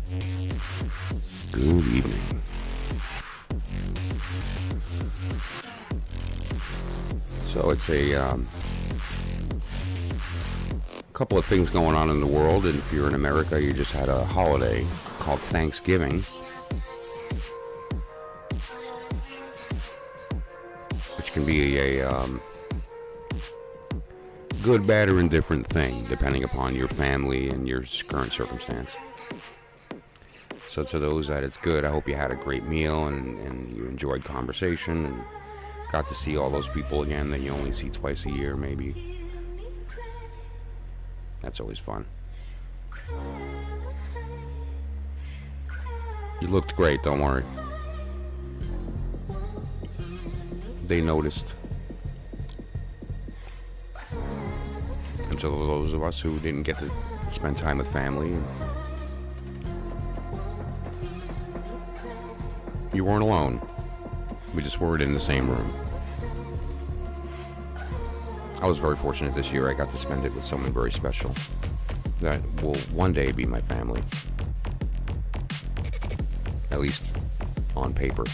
Good evening. So it's a couple of things going on in the world, and if you're in America, you just had a holiday called Thanksgiving, which can be a good, bad, or indifferent thing, depending upon your family and your current circumstance. So to those that it's good, I hope you had a great meal and you enjoyed conversation and got to see all those people again that you only see twice a year, maybe. That's always fun. You looked great, don't worry. They noticed. And so those of us who didn't get to spend time with family, you weren't alone. We just weren't in the same room. I was very fortunate this year. I got to spend it with someone very special that will one day be my family. At least on paper.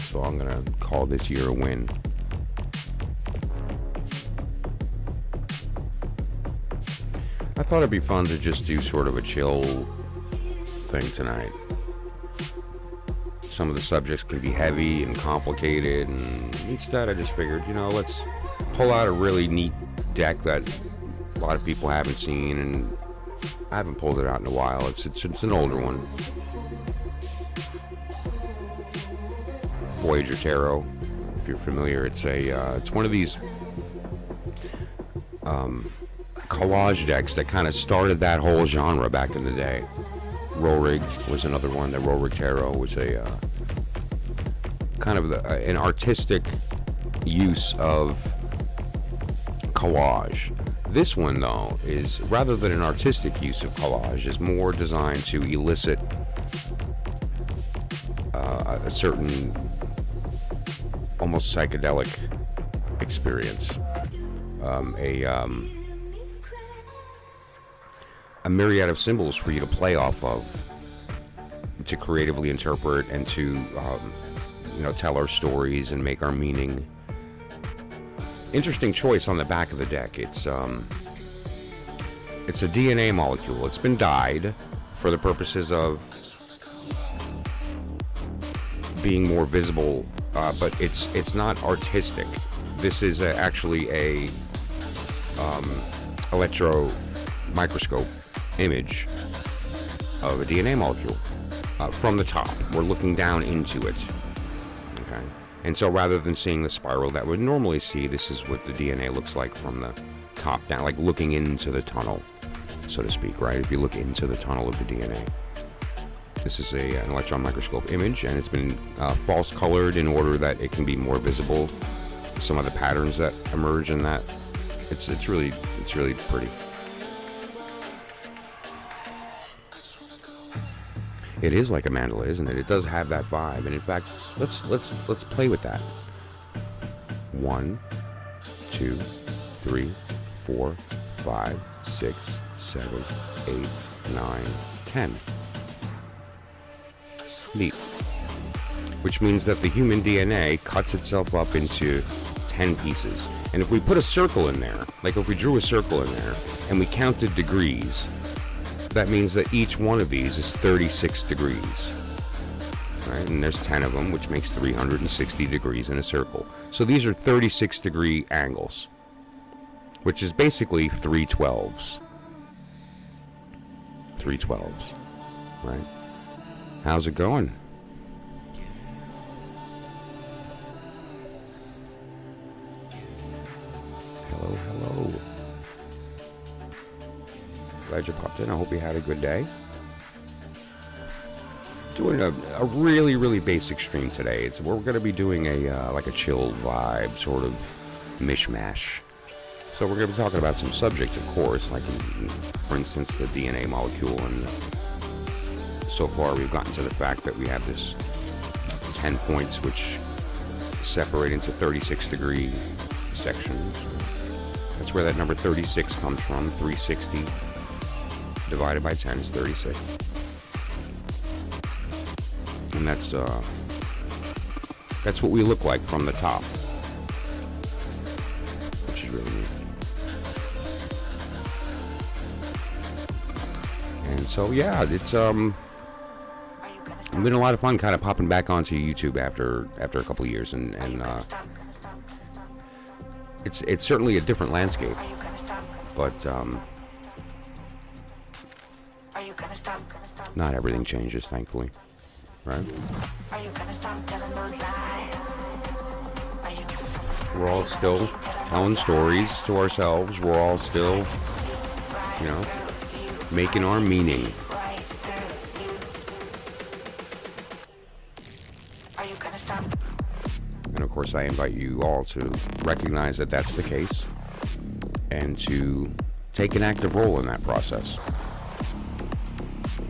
So I'm going to call this year a win. I thought it'd be fun to just do sort of a chill thing tonight. Some of the subjects can be heavy and complicated, and instead I just figured, let's pull out a really neat deck that a lot of people haven't seen, and I haven't pulled it out in a while. It's an older one. Voyager Tarot, if you're familiar. It's one of these collage decks that kind of started that whole genre back in the day. Rorig was another one. The Rorig Tarot was a kind of an artistic use of collage. This one, though, is rather than an artistic use of collage, is more designed to elicit a certain almost psychedelic experience. A myriad of symbols for you to play off of, to creatively interpret and to tell our stories and make our meaning. Interesting choice on the back of the deck. It's a DNA molecule. It's been dyed for the purposes of being more visible, but it's not artistic. This is actually a electro microscope image of a DNA molecule from the top. We're looking down into it. Okay, and so rather than seeing the spiral that we'd normally see, this is what the DNA looks like from the top down, like looking into the tunnel, so to speak. Right? If you look into the tunnel of the DNA, this is an electron microscope image, and it's been false colored in order that it can be more visible. Some of the patterns that emerge in that, it's really pretty. It is like a mandala, isn't it? It does have that vibe, and in fact, let's play with that. 1, 2, 3, 4, 5, 6, 7, 8, 9, 10. Neat. Which means that the human DNA cuts itself up into 10 pieces. And if we put a circle in there, like if we drew a circle in there, and we counted degrees, that means that each one of these is 36 degrees. Right? And there's 10 of them, which makes 360 degrees in a circle. So these are 36 degree angles, which is basically 3 12s. 3 12s, right? How's it going? Hello. Glad you popped in. I hope you had a good day. Doing a really, really basic stream today. We're going to be doing a chill vibe, sort of mishmash. So we're going to be talking about some subjects, of course, like, for instance, the DNA molecule. And so far we've gotten to the fact that we have this 10 points which separate into 36 degree sections. That's where that number 36 comes from. 360 divided by 10 is 36. And that's what we look like from the top, which is really neat. And so, yeah, it's been a lot of fun kind of popping back onto YouTube after a couple of years, and it's certainly a different landscape, but not everything changes, thankfully, right? We're all still telling stories to ourselves. We're all still, making our meaning. And of course, I invite you all to recognize that that's the case and to take an active role in that process.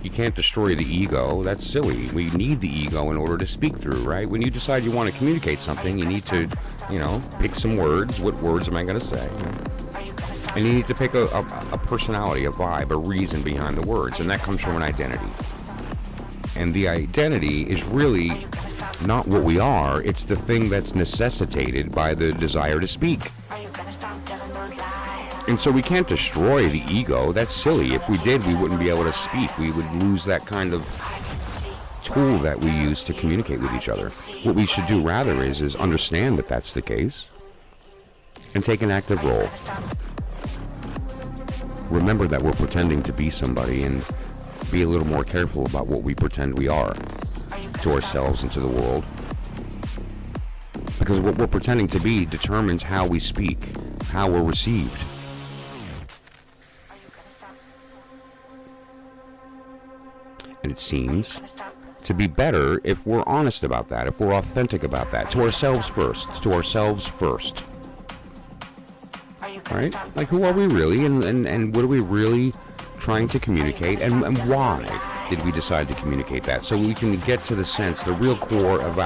You can't destroy the ego. That's silly. We need the ego in order to speak through, right? When you decide you want to communicate something, you need to, pick some words. What words am I going to say? And you need to pick a personality, a vibe, a reason behind the words, and that comes from an identity. And the identity is really not what we are. It's the thing that's necessitated by the desire to speak. And so we can't destroy the ego. That's silly. If we did, we wouldn't be able to speak. We would lose that kind of tool that we use to communicate with each other. What we should do rather is understand that that's the case and take an active role. Remember that we're pretending to be somebody, and be a little more careful about what we pretend we are to ourselves and to the world. Because what we're pretending to be determines how we speak, how we're received. And it seems to be better if we're honest about that, if we're authentic about that, to ourselves first, right? Like, who are we really, and what are we really trying to communicate, and why did we decide to communicate that? So we can get to the sense, the real core of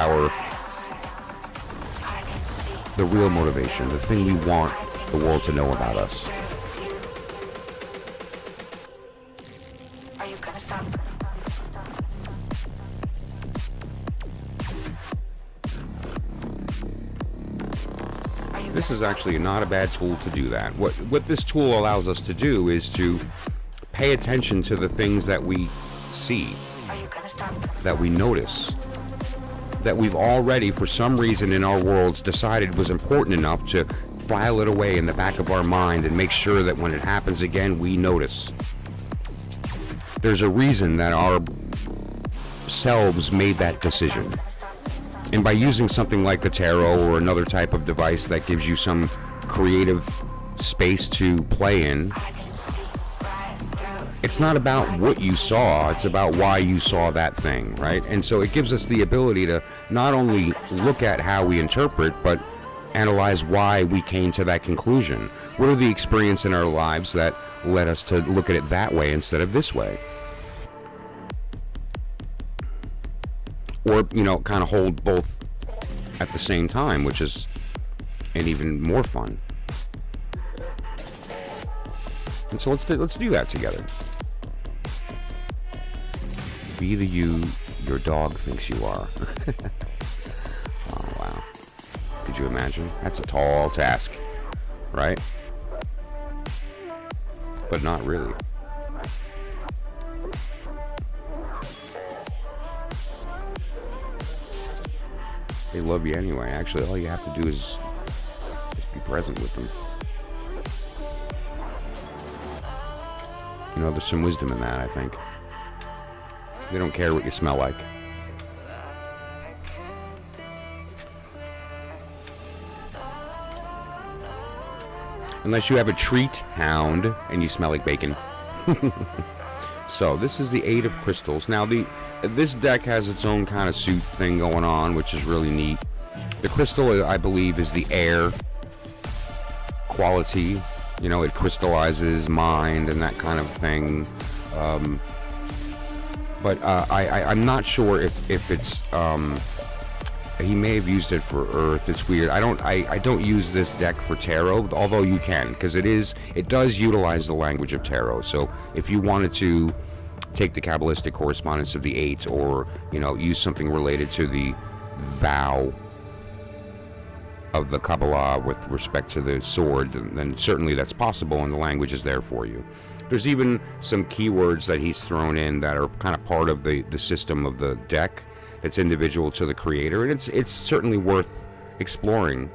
the real motivation, the thing we want the world to know about us. This is actually not a bad tool to do that. What this tool allows us to do is to pay attention to the things that we see, that we notice, that we've already, for some reason in our worlds, decided was important enough to file it away in the back of our mind and make sure that when it happens again, we notice. There's a reason that our selves made that decision. And by using something like the tarot or another type of device that gives you some creative space to play in, it's not about what you saw, it's about why you saw that thing, right? And so it gives us the ability to not only look at how we interpret, but analyze why we came to that conclusion. What are the experiences in our lives that led us to look at it that way instead of this way? Or, kind of hold both at the same time, which is an even more fun. And so let's do that together. Be the you your dog thinks you are. Oh, wow. Could you imagine? That's a tall task, right? But not really. They love you anyway. Actually, all you have to do is just be present with them. There's some wisdom in that, I think. They don't care what you smell like. Unless you have a treat hound and you smell like bacon. So this is the 8 of crystals. Now this deck has its own kind of suit thing going on, which is really neat. The crystal, I believe, is the air quality. It crystallizes mind and that kind of thing. But I'm not sure if it's He may have used it for Earth. It's weird. I don't use this deck for tarot, although you can, because it does utilize the language of tarot. So if you wanted to take the Kabbalistic correspondence of the 8, or use something related to the vow of the Kabbalah with respect to the sword, then certainly that's possible, and the language is there for you. There's even some keywords that he's thrown in that are kind of part of the system of the deck. It's individual to the creator, and it's certainly worth exploring.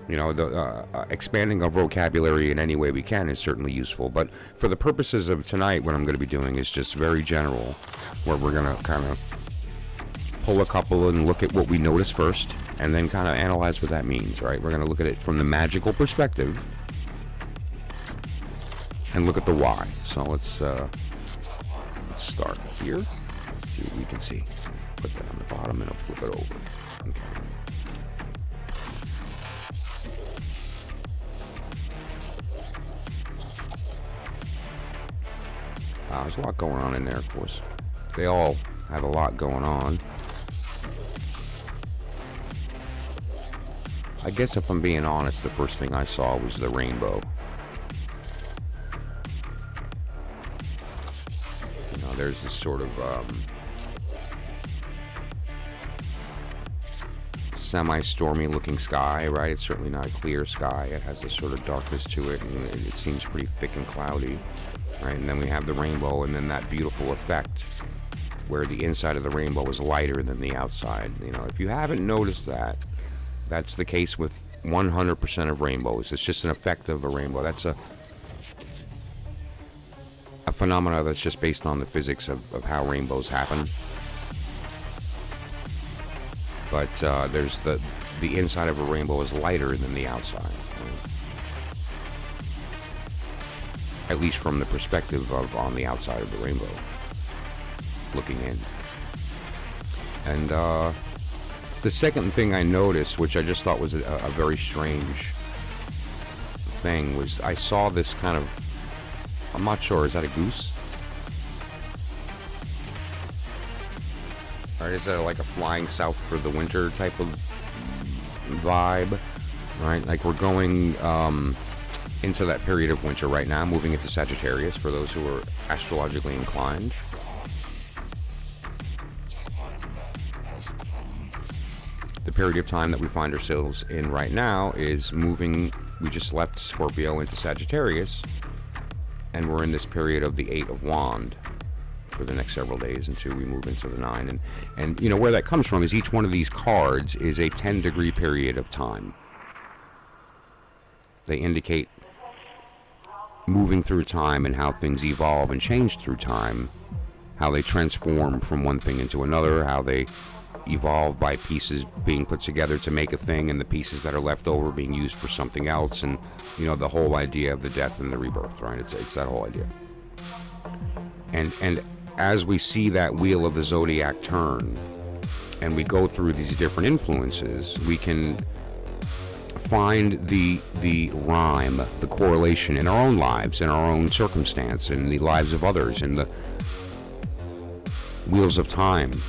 The expanding our vocabulary in any way we can is certainly useful. But for the purposes of tonight, what I'm going to be doing is just very general, where we're going to kind of pull a couple and look at what we notice first, and then kind of analyze what that means. Right? We're going to look at it from the magical perspective, and look at the why. So let's start here. Let's see what we can see. Put that on the bottom and I'll flip it over. Okay. There's a lot going on in there, of course. They all have a lot going on. I guess if I'm being honest, the first thing I saw was the rainbow. There's this sort of semi-stormy looking sky, right? It's certainly not a clear sky. It has this sort of darkness to it, and it seems pretty thick and cloudy, right? And then we have the rainbow, and then that beautiful effect where the inside of the rainbow is lighter than the outside. If you haven't noticed that, that's the case with 100% of rainbows. It's just an effect of a rainbow. That's a phenomena that's just based on the physics of how rainbows happen. But there's the inside of a rainbow is lighter than the outside, right? At least from the perspective of on the outside of the rainbow, looking in. And the second thing I noticed, which I just thought was a very strange thing, was I saw this kind of, I'm not sure, is that a goose? Or is that like a flying south for the winter type of vibe? Right, like we're going into that period of winter right now, moving into Sagittarius for those who are astrologically inclined. The period of time that we find ourselves in right now is moving, we just left Scorpio into Sagittarius, and we're in this period of the 8 of Wand for the next several days until we move into the 9. And where that comes from is each one of these cards is a 10-degree period of time. They indicate moving through time and how things evolve and change through time, how they transform from one thing into another, how they evolve by pieces being put together to make a thing, and the pieces that are left over being used for something else, and the whole idea of the death and the rebirth, right? It's that whole idea. And as we see that wheel of the zodiac turn, and we go through these different influences, we can find the rhyme, the correlation in our own lives, in our own circumstance, in the lives of others, in the wheels of time,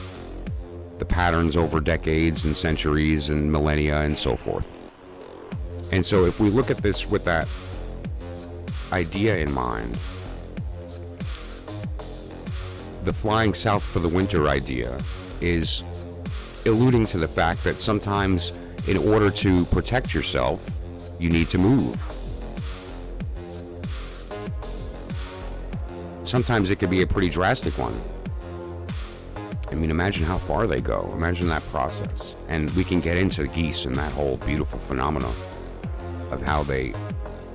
the patterns over decades and centuries and millennia and so forth. And so if we look at this with that idea in mind, the flying south for the winter idea is alluding to the fact that sometimes in order to protect yourself, you need to move. Sometimes it could be a pretty drastic one. I mean, imagine how far they go. Imagine that process. And we can get into geese and that whole beautiful phenomena of how they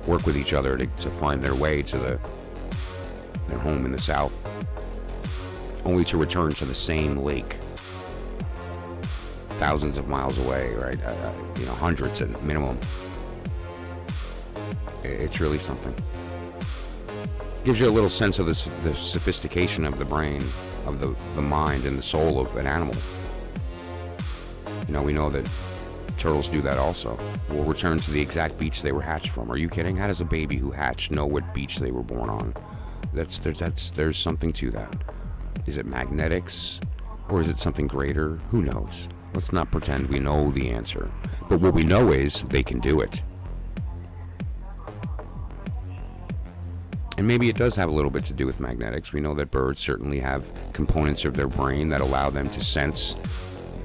work with each other to find their way to their home in the south, only to return to the same lake thousands of miles away, right? Hundreds at minimum. It's really something. Gives you a little sense of the sophistication of the brain, of the mind and the soul of an animal. We know that turtles do that also. Will return to the exact beach they were hatched from. Are you kidding? How does a baby who hatched know what beach they were born on? There's something to that. Is it magnetics, or is it something greater? Who knows? Let's not pretend we know the answer. But what we know is they can do it. And maybe it does have a little bit to do with magnetics. We know that birds certainly have components of their brain that allow them to sense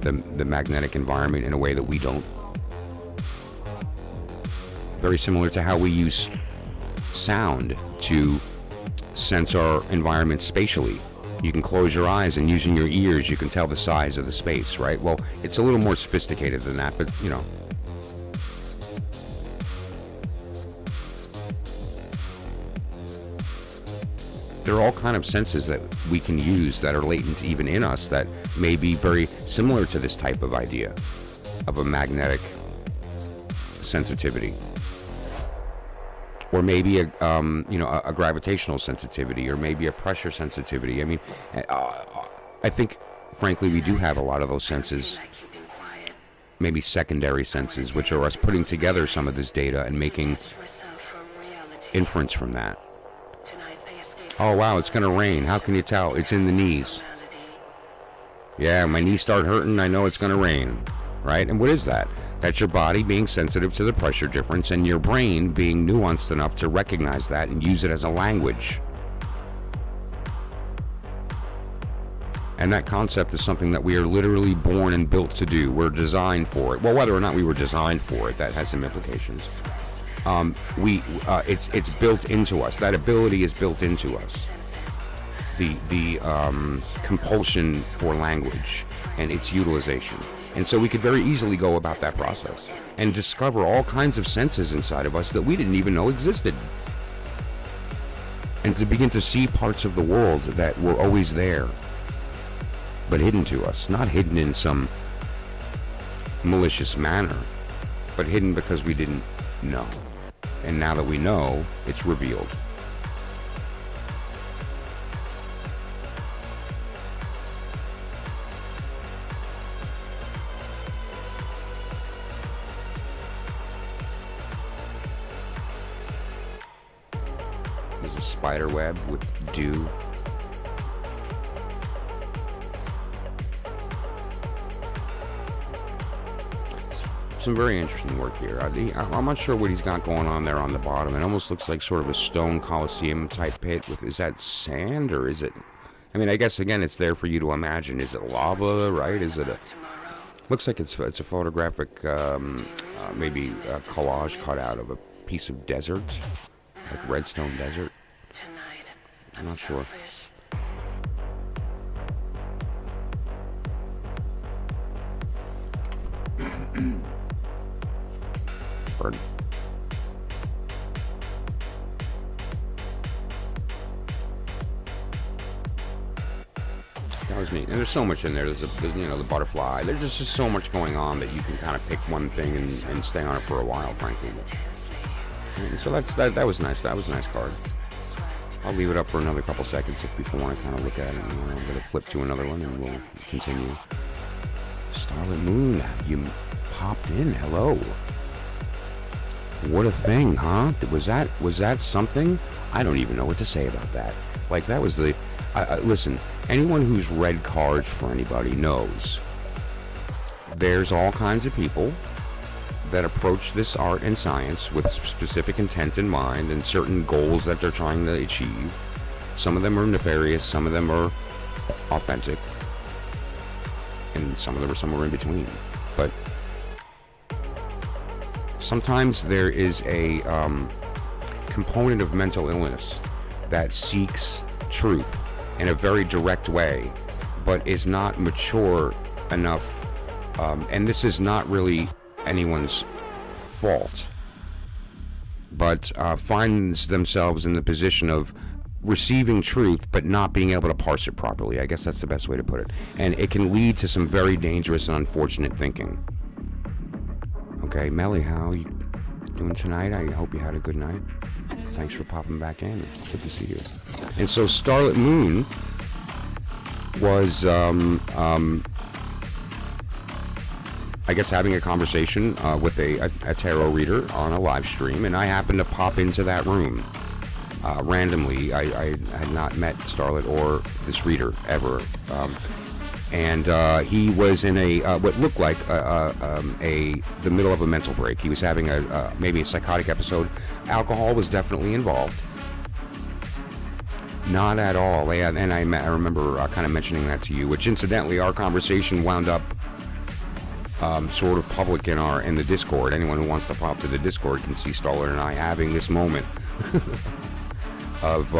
the magnetic environment in a way that we don't. Very similar to how we use sound to sense our environment spatially. You can close your eyes and using your ears you can tell the size of the space, right? Well, it's a little more sophisticated than that, but you know. There are all kind of senses that we can use that are latent even in us that may be very similar to this type of idea of a magnetic sensitivity. Or maybe a gravitational sensitivity, or maybe a pressure sensitivity. I mean, I think, frankly, we do have a lot of those senses, maybe secondary senses, which are us putting together some of this data and making inference from that. Oh, wow, it's going to rain. How can you tell? It's in the knees. Yeah, my knees start hurting. I know it's going to rain, right? And what is that? That's your body being sensitive to the pressure difference and your brain being nuanced enough to recognize that and use it as a language. And that concept is something that we are literally born and built to do. We're designed for it. Well, whether or not we were designed for it, that has some implications. It's built into us. That ability is built into us. The compulsion for language and its utilization. And so we could very easily go about that process and discover all kinds of senses inside of us that we didn't even know existed. And to begin to see parts of the world that were always there, but hidden to us. Not hidden in some malicious manner, but hidden because we didn't know. And now that we know, it's revealed. There's a spider web with dew. Some very interesting work here. I'm not sure what he's got going on there on the bottom. It almost looks like sort of a stone coliseum type pit with, is that sand or is it, I mean, I guess again it's there for you to imagine. Is it lava, right? Is it a, looks like it's a photographic maybe a collage cut out of a piece of desert, like redstone desert. I'm not sure. Bird. That was neat. And there's so much in there. There's the butterfly. There's just so much going on that you can kind of pick one thing and stay on it for a while, frankly. And so that was nice. That was a nice card. I'll leave it up for another couple seconds if people want to kind of look at it. And I'm going to flip to another one and we'll continue. Starlit Moon, you popped in. Hello. What a thing, huh? Was that something? I don't even know what to say about that. Like, that was the... listen, anyone who's read cards for anybody knows there's all kinds of people that approach this art and science with specific intent in mind and certain goals that they're trying to achieve. Some of them are nefarious, some of them are authentic, and some of them are somewhere in between. But sometimes there is a component of mental illness that seeks truth in a very direct way, but is not mature enough, and this is not really anyone's fault, but finds themselves in the position of receiving truth but not being able to parse it properly. I guess that's the best way to put it. And it can lead to some very dangerous and unfortunate thinking. Okay, Melly, how are you doing tonight? I hope you had a good night. Thanks for popping back in. It's good to see you. And so Starlit Moon was, I guess, having a conversation with a tarot reader on a live stream, and I happened to pop into that room randomly. I had not met Starlit or this reader ever. And he was in what looked like the middle of a mental break. He was having maybe a psychotic episode. Alcohol was definitely involved. Not at all. Yeah, and I remember kind of mentioning that to you, which incidentally, our conversation wound up sort of public in the Discord. Anyone who wants to pop to the Discord can see Stoller and I having this moment of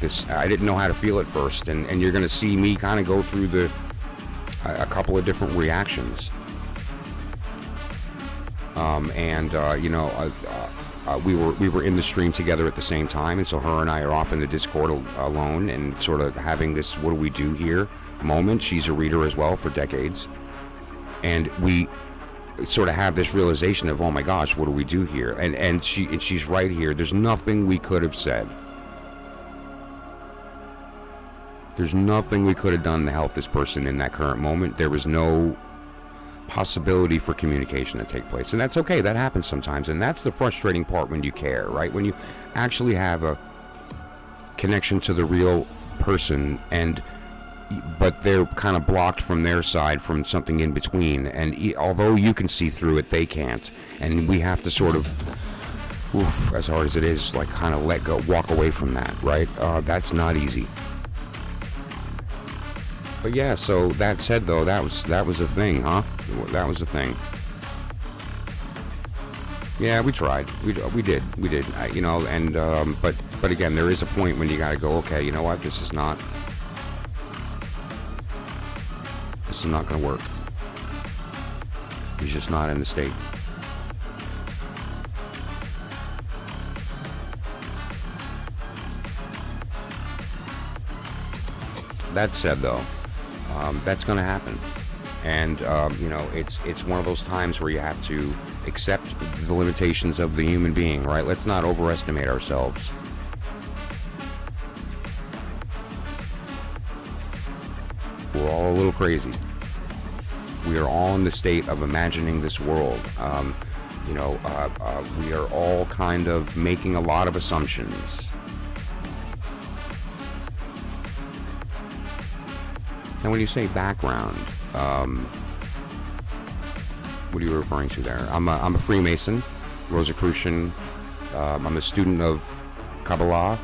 this. I didn't know how to feel at first, and you're going to see me kind of go through a couple of different reactions. We were in the stream together at the same time, and so her and I are off in the Discord alone and sort of having this "what do we do here" moment. She's a reader as well for decades, and we sort of have this realization of, oh my gosh, what do we do here? And she's right here. There's nothing we could have said. There's nothing we could have done to help this person in that current moment. There was no possibility for communication to take place, and that's okay. That happens sometimes, and that's the frustrating part when you care, right? When you actually have a connection to the real person, but they're kind of blocked from their side from something in between, and although you can see through it, they can't, and we have to sort of, as hard as it is, like kind of let go, walk away from that, right? That's not easy. But yeah, so that said, though, that was a thing, huh? That was a thing. Yeah, we tried. We did. But again, there is a point when you got to go, okay, you know what? This is not going to work. He's just not in the state. That said, though, that's going to happen, and it's one of those times where you have to accept the limitations of the human being, right? Let's not overestimate ourselves. We're all a little crazy. We are all in the state of imagining this world. We are all kind of making a lot of assumptions. And when you say background, what are you referring to there? I'm a Freemason, Rosicrucian. I'm a student of Kabbalah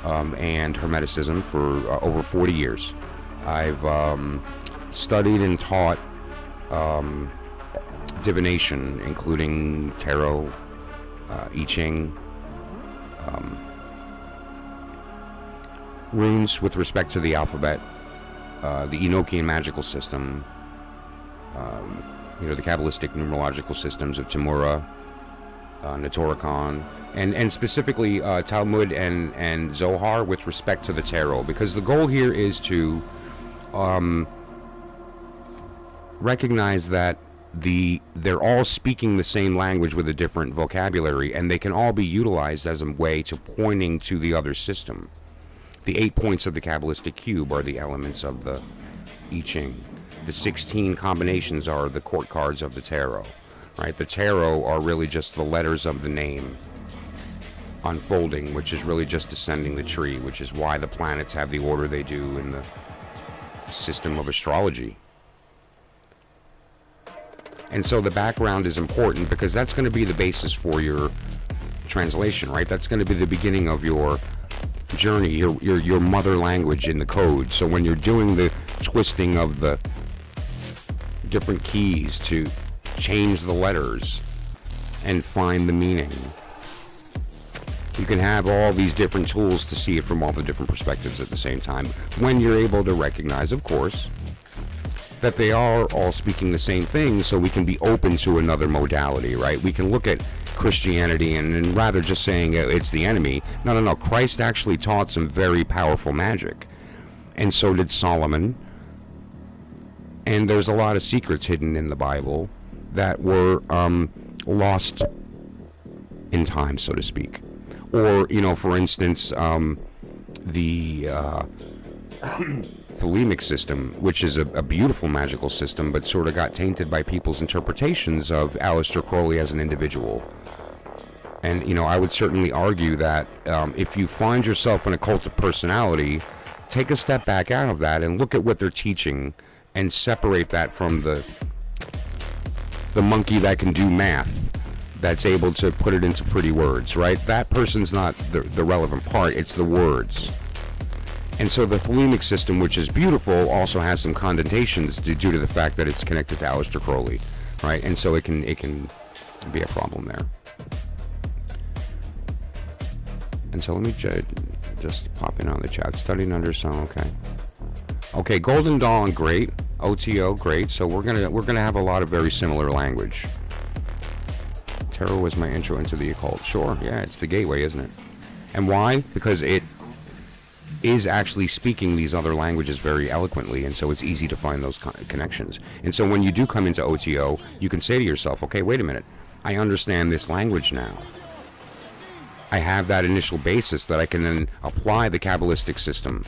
and Hermeticism for over 40 years. I've studied and taught divination, including tarot, Ching, runes with respect to the alphabet, the Enochian magical system, the Kabbalistic numerological systems of Timura, Netoricon, and specifically Talmud and Zohar with respect to the tarot, because the goal here is to recognize that they're all speaking the same language with a different vocabulary, and they can all be utilized as a way to pointing to the other system. The 8 points of the Kabbalistic cube are the elements of the I Ching. The 16 combinations are the court cards of the tarot, right? The tarot are really just the letters of the name unfolding, which is really just descending the tree, which is why the planets have the order they do in the system of astrology. And so the background is important because that's going to be the basis for your translation, right? That's going to be the beginning of your journey, your mother language in the code. So when you're doing the twisting of the different keys to change the letters and find the meaning, you can have all these different tools to see it from all the different perspectives at the same time, when you're able to recognize, of course, that they are all speaking the same thing, so we can be open to another modality, right? We can look at Christianity and rather just saying it's the enemy. No. Christ actually taught some very powerful magic, and so did Solomon. And there's a lot of secrets hidden in the Bible that were lost in time, so to speak. Or, for instance, the Thelemic system, which is a beautiful magical system, but sort of got tainted by people's interpretations of Aleister Crowley as an individual. And, I would certainly argue that if you find yourself in a cult of personality, take a step back out of that and look at what they're teaching and separate that from the monkey that can do math, that's able to put it into pretty words, right? That person's not the relevant part, it's the words. And so the Thelemic system, which is beautiful, also has some connotations due to the fact that it's connected to Aleister Crowley, right? And so it can be a problem there. And so let me just pop in on the chat. Studying under some, okay. Okay, Golden Dawn, great. OTO, great. So we're gonna have a lot of very similar language. Tarot was my intro into the occult. Sure, yeah, it's the gateway, isn't it? And why? Because it is actually speaking these other languages very eloquently, and so it's easy to find those connections. And so when you do come into OTO, you can say to yourself, okay, wait a minute, I understand this language now. I have that initial basis that I can then apply the Kabbalistic system,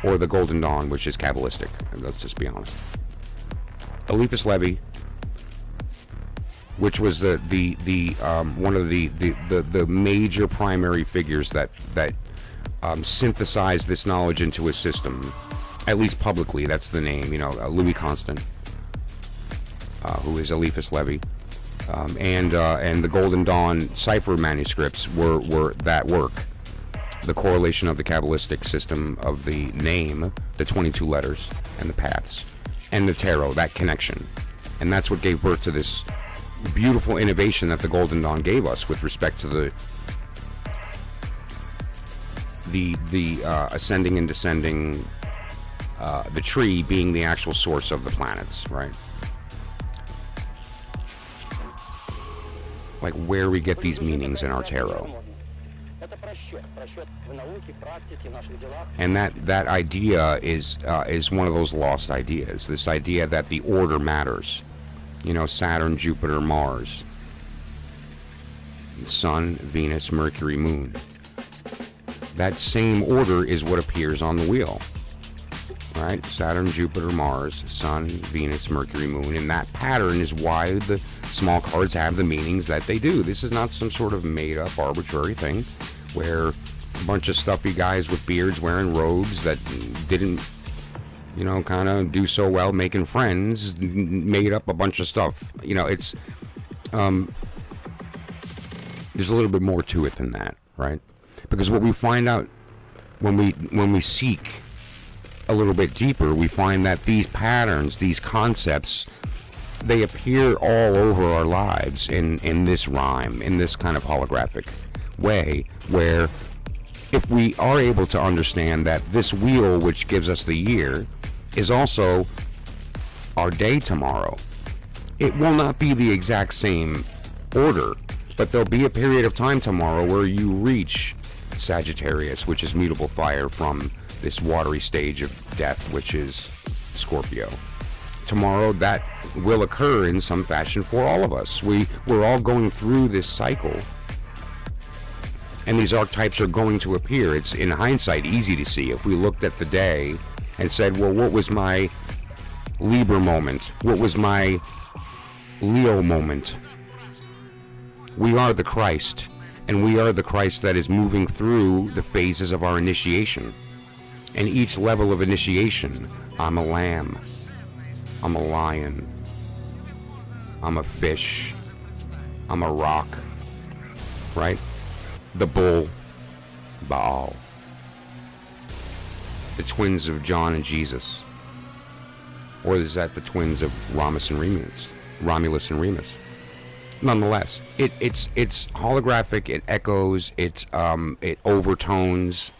or the Golden Dawn, which is Kabbalistic. Let's just be honest. Eliphas Levi, which was the one of the major primary figures that synthesized this knowledge into a system, at least publicly. That's the name, you know, Louis Constant, who is Eliphas Levi. And the Golden Dawn cipher manuscripts were that work. The correlation of the Kabbalistic system of the name, the 22 letters, and the paths, and the tarot, that connection. And that's what gave birth to this beautiful innovation that the Golden Dawn gave us with respect to the ascending and descending, the tree being the actual source of the planets, right? Like where we get these meanings in our tarot. And that idea is one of those lost ideas. This idea that the order matters. You know, Saturn, Jupiter, Mars, Sun, Venus, Mercury, Moon. That same order is what appears on the wheel. Right? Saturn, Jupiter, Mars, Sun, Venus, Mercury, Moon. And that pattern is why the small cards have the meanings that they do. This is not some sort of made-up, arbitrary thing where a bunch of stuffy guys with beards wearing robes that didn't, you know, kind of do so well making friends made up a bunch of stuff. You know, it's there's a little bit more to it than that, right? Because what we find out when we seek a little bit deeper, we find that these patterns, these concepts, they appear all over our lives in this rhyme, in this kind of holographic way, where if we are able to understand that this wheel which gives us the year is also our day tomorrow, it will not be the exact same order, but there'll be a period of time tomorrow where you reach Sagittarius, which is mutable fire, from this watery stage of death, which is Scorpio. Tomorrow that will occur in some fashion for all of us. We're all going through this cycle, and these archetypes are going to appear. It's in hindsight easy to see if we looked at the day and said, well, what was my Libra moment? What was my Leo moment? We are the Christ, and we are the Christ that is moving through the phases of our initiation. And each level of initiation, I'm a lamb, I'm a lion, I'm a fish, I'm a rock, right? The bull, Baal. The twins of John and Jesus. Or is that the twins of Romulus and Remus? Nonetheless, it's holographic, it echoes, it overtones.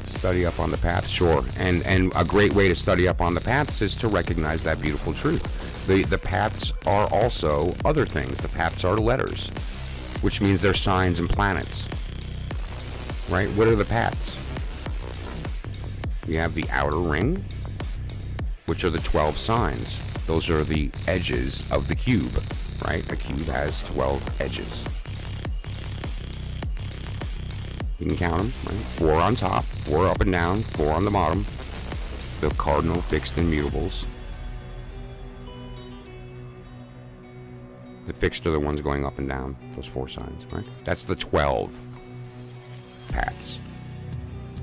Study up on the path, sure. And a great way to study up on the paths is to recognize that beautiful truth. The paths are also other things. The paths are letters, which means they're signs and planets. Right? What are the paths? We have the outer ring, which are the 12 signs. Those are the edges of the cube, right? A cube has 12 edges. You can count them, right? 4 on top, 4 up and down, 4 on the bottom. The cardinal, fixed, and mutables. The fixed are the ones going up and down, those 4 signs, right? That's the 12 paths.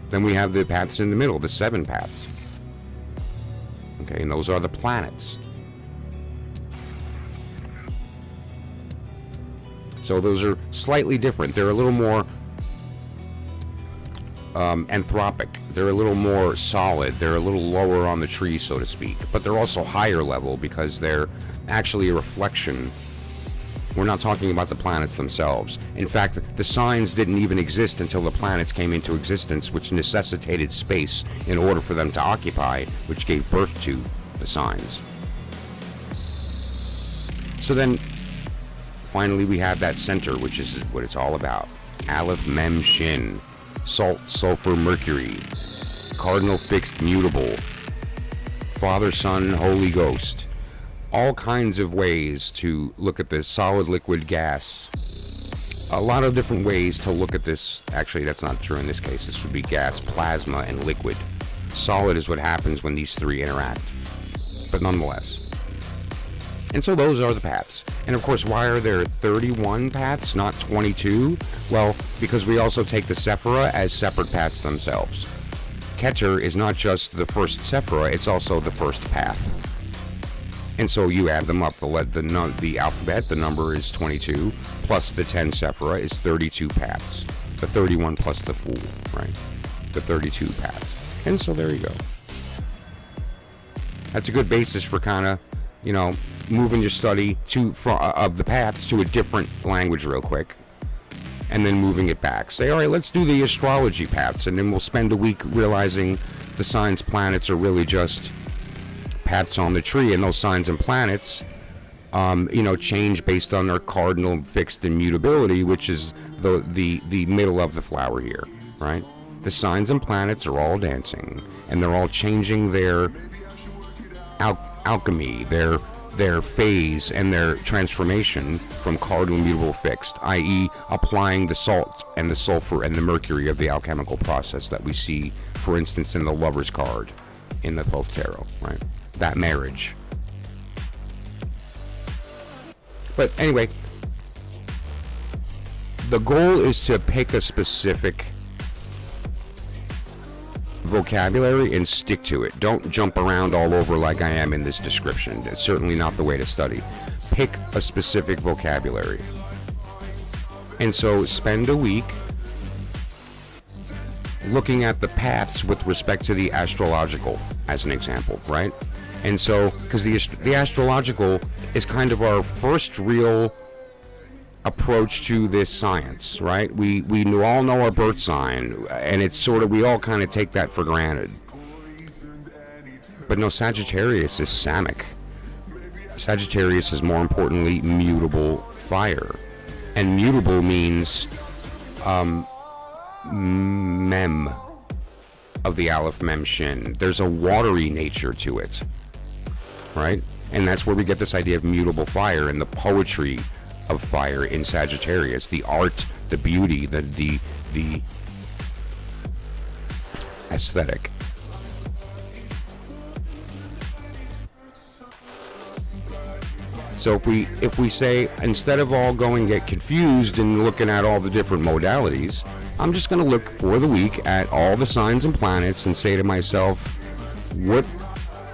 Then we have the paths in the middle, the 7 paths. Okay, and those are the planets. So those are slightly different. They're a little more anthropic. They're a little more solid. They're a little lower on the tree, so to speak. But they're also higher level because they're actually a reflection. We're not talking about the planets themselves. In fact, the signs didn't even exist until the planets came into existence, which necessitated space in order for them to occupy, which gave birth to the signs. So then, finally, we have that center, which is what it's all about. Aleph, Mem, Shin. Salt, sulfur, mercury. Cardinal, fixed, mutable. Father, Son, Holy Ghost. All kinds of ways to look at this. Solid, liquid, gas. A lot of different ways to look at this. Actually, that's not true in this case. This would be gas, plasma, and liquid. Solid is what happens when these 3 interact. But nonetheless. And so those are the paths. And of course, why are there 31 paths, not 22? Well, because we also take the Sephira as separate paths themselves. Keter is not just the first Sephira, it's also the first path. And so you add them up. The alphabet, the number is 22, plus the 10 Sephira is 32 paths. The 31 plus the Fool, right? The 32 paths. And so there you go. That's a good basis for kind of, moving your study of the paths to a different language real quick, and then moving it back. Say, all right, let's do the astrology paths, and then we'll spend a week realizing the signs, planets are really just paths on the tree, and those signs and planets, change based on their cardinal, fixed, and mutability, which is the middle of the flower here, right? The signs and planets are all dancing, and they're all changing their alchemy, their phase and their transformation from cardinal, mutable, fixed, i.e. applying the salt and the sulfur and the mercury of the alchemical process that we see, for instance, in the Lover's card in the Thoth Tarot, right? That marriage. But anyway, the goal is to pick a specific vocabulary and stick to it. Don't jump around all over like I am in this description. It's certainly not the way to study. Pick a specific vocabulary. And so spend a week looking at the paths with respect to the astrological, as an example, right? And so, because the astrological is kind of our first real approach to this science, right? We all know our birth sign, and it's sort of, we all kind of take that for granted. But no, Sagittarius is Samic. Sagittarius is, more importantly, mutable fire. And mutable means mem of the Aleph Mem Shin. There's a watery nature to it, right? And that's where we get this idea of mutable fire and the poetry of fire in Sagittarius, the art, the beauty, the aesthetic. So if we say, instead of all going and get confused and looking at all the different modalities, I'm just going to look for the week at all the signs and planets and say to myself,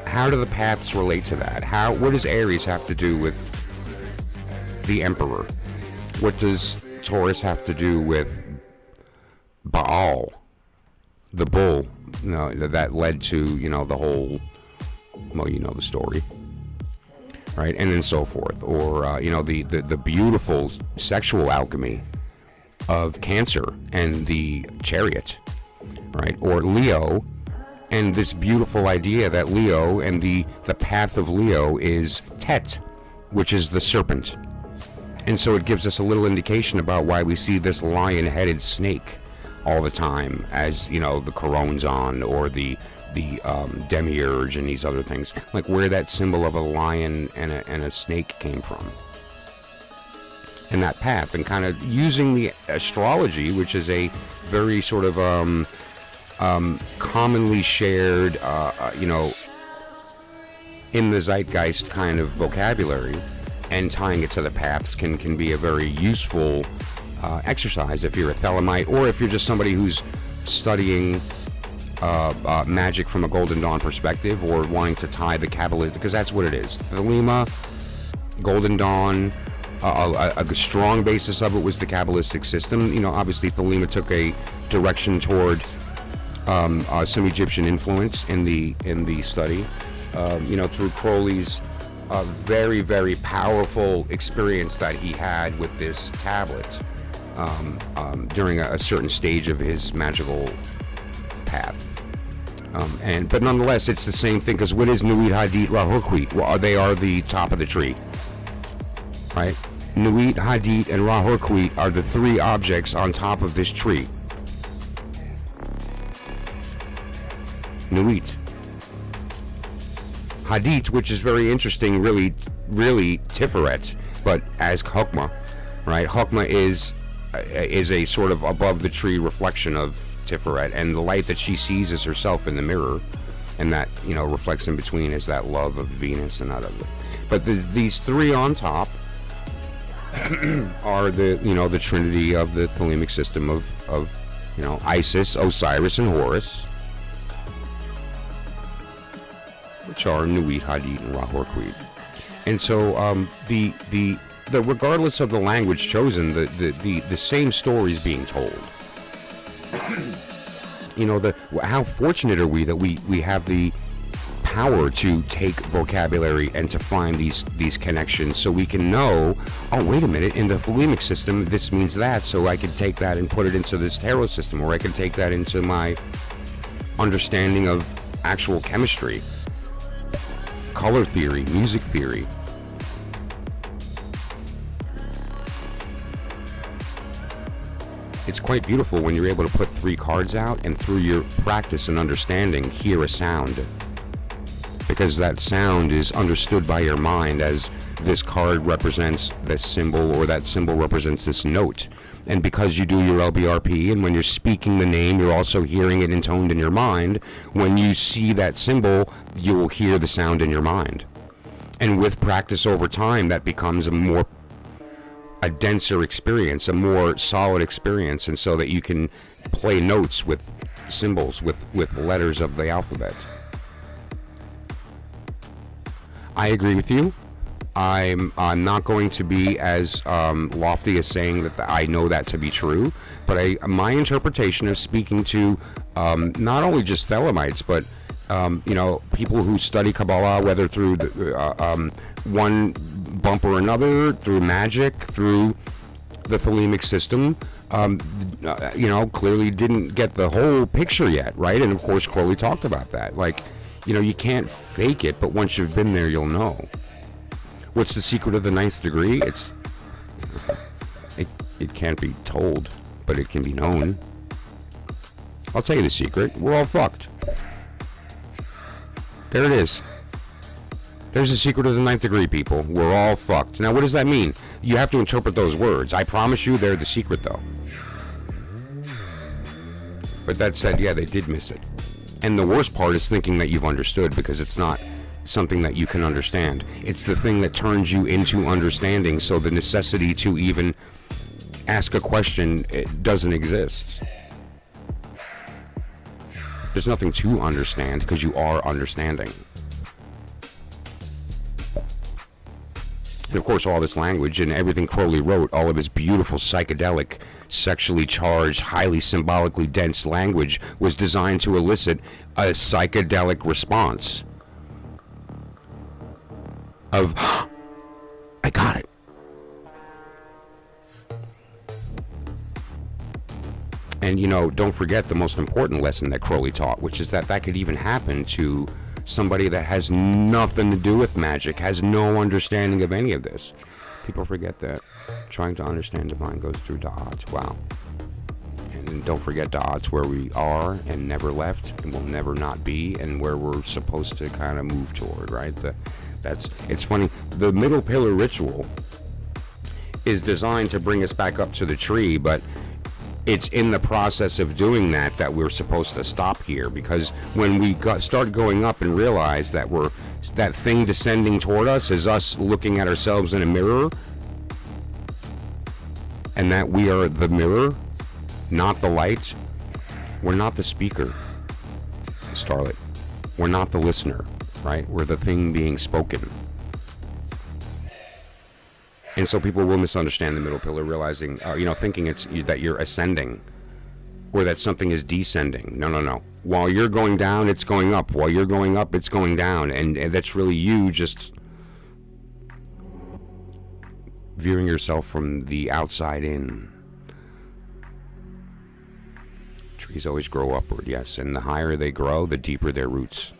how do the paths relate to that? What does Aries have to do with the Emperor? What does Taurus have to do with Baal, the bull? That led to, the whole, the story. Right, and then so forth, or the beautiful sexual alchemy of Cancer and the Chariot, right, or Leo, and this beautiful idea that Leo and the path of Leo is Tet, which is the serpent, and so it gives us a little indication about why we see this lion-headed snake all the time, as the Corone's on, or the demiurge and these other things, like where that symbol of a lion and a snake came from, and that path, and kind of using the astrology, which is a very sort of commonly shared in the zeitgeist kind of vocabulary, and tying it to the paths can be a very useful exercise if you're a Thelemite, or if you're just somebody who's studying Magick from a Golden Dawn perspective, or wanting to tie the Kabbalah, because that's what it is. Thelema, Golden Dawn, a strong basis of it was the Kabbalistic system. You know, obviously Thelema took a direction toward some Egyptian influence in the study. You know, through Crowley's very, very powerful experience that he had with this tablet during a certain stage of his magical path. But nonetheless, it's the same thing, because what is Nuit, Hadit, Rahurquit? Well, they are the top of the tree, right? Nuit, Hadit, and Rahurquit are the three objects on top of this tree. Nuit. Hadit, which is very interesting, really Tiferet, but as Chokmah, right? Chokmah is a sort of above the tree reflection of Tiferet, and the light that she sees is herself in the mirror, and that, you know, reflects in between is that love of Venus and out of it. But these three on top are the, you know, the trinity of the Thelemic system of you know, Isis, Osiris, and Horus, which are Nuit, Hadit, and Rahurquit. And so the regardless of the language chosen, the same story is being told. You know, how fortunate are we that we have the power to take vocabulary and to find these connections, so we can know, oh, wait a minute, in the Thelemic system this means that, so I could take that and put it into this tarot system, or I could take that into my understanding of actual chemistry, color theory, music theory. It's quite beautiful when you're able to put three cards out and through your practice and understanding hear a sound, because that sound is understood by your mind as this card represents this symbol, or that symbol represents this note. And because you do your LBRP, and when you're speaking the name, you're also hearing it intoned in your mind. When you see that symbol, you will hear the sound in your mind. And with practice over time, that becomes a denser experience, a more solid experience, and so that you can play notes with symbols, with letters of the alphabet. I agree with you. I'm not going to be as lofty as saying that I know that to be true, but my interpretation of speaking to not only just Thelemites, but you know, people who study Kabbalah, whether through one bump or another, through Magick, through the Thelemic system, you know, clearly didn't get the whole picture yet, right? And of course, Crowley talked about that. Like, you know, you can't fake it, but once you've been there, you'll know. What's the secret of the ninth degree? It can't be told, but it can be known. I'll tell you the secret. We're all fucked. There it is. There's the secret of the ninth degree, people. We're all fucked. Now, what does that mean? You have to interpret those words. I promise you they're the secret, though. But that said, yeah, they did miss it. And the worst part is thinking that you've understood, because it's not something that you can understand. It's the thing that turns you into understanding, so the necessity to even ask a question, it doesn't exist. There's nothing to understand, because you are understanding. And of course, all this language and everything Crowley wrote, all of his beautiful, psychedelic, sexually charged, highly symbolically dense language was designed to elicit a psychedelic response of, I got it. And, you know, don't forget the most important lesson that Crowley taught, which is that could even happen to somebody that has nothing to do with magic, has no understanding of any of this. People forget that. Trying to understand divine goes through Da'at. Wow. And don't forget Da'at's where we are and never left and will never not be, and where we're supposed to kind of move toward, right? It's funny. The middle pillar ritual is designed to bring us back up to the tree, but it's in the process of doing that we're supposed to stop here, because when we start going up and realize that that thing descending toward us is us looking at ourselves in a mirror, and that we are the mirror, not the light. We're not the speaker. starlet. We're not the listener, right? We're the thing being spoken. And so people will misunderstand the middle pillar, realizing, thinking it's that you're ascending, or that something is descending. No. While you're going down, it's going up. While you're going up, it's going down. And that's really you just viewing yourself from the outside in. Trees always grow upward, yes. And the higher they grow, the deeper their roots.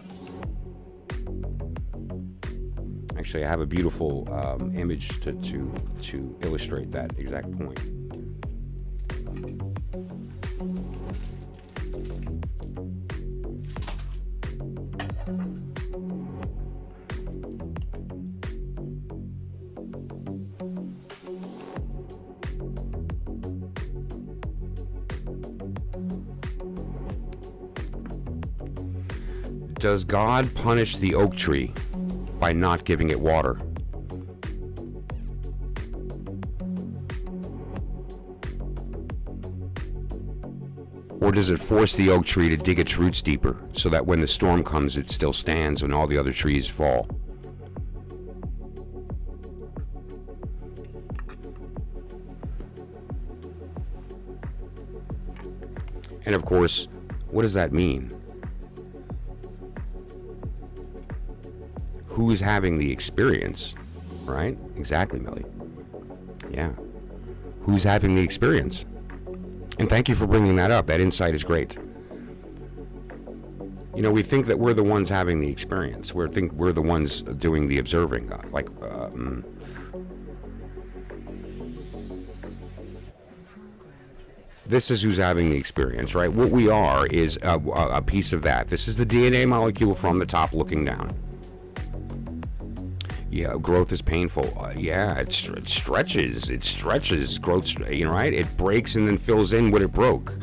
Actually, I have a beautiful image to illustrate that exact point. Does God punish the oak tree by not giving it water? Or does it force the oak tree to dig its roots deeper so that when the storm comes, it still stands when all the other trees fall? And of course, what does that mean? Who's having the experience, right? Exactly, Millie. Yeah. Who's having the experience? And thank you for bringing that up. That insight is great. We think that we're the ones having the experience. We think we're the ones doing the observing. This is who's having the experience, right? What we are is a piece of that. This is the DNA molecule from the top looking down. Yeah, growth is painful. It stretches. It stretches. Growth, right? It breaks and then fills in what it broke.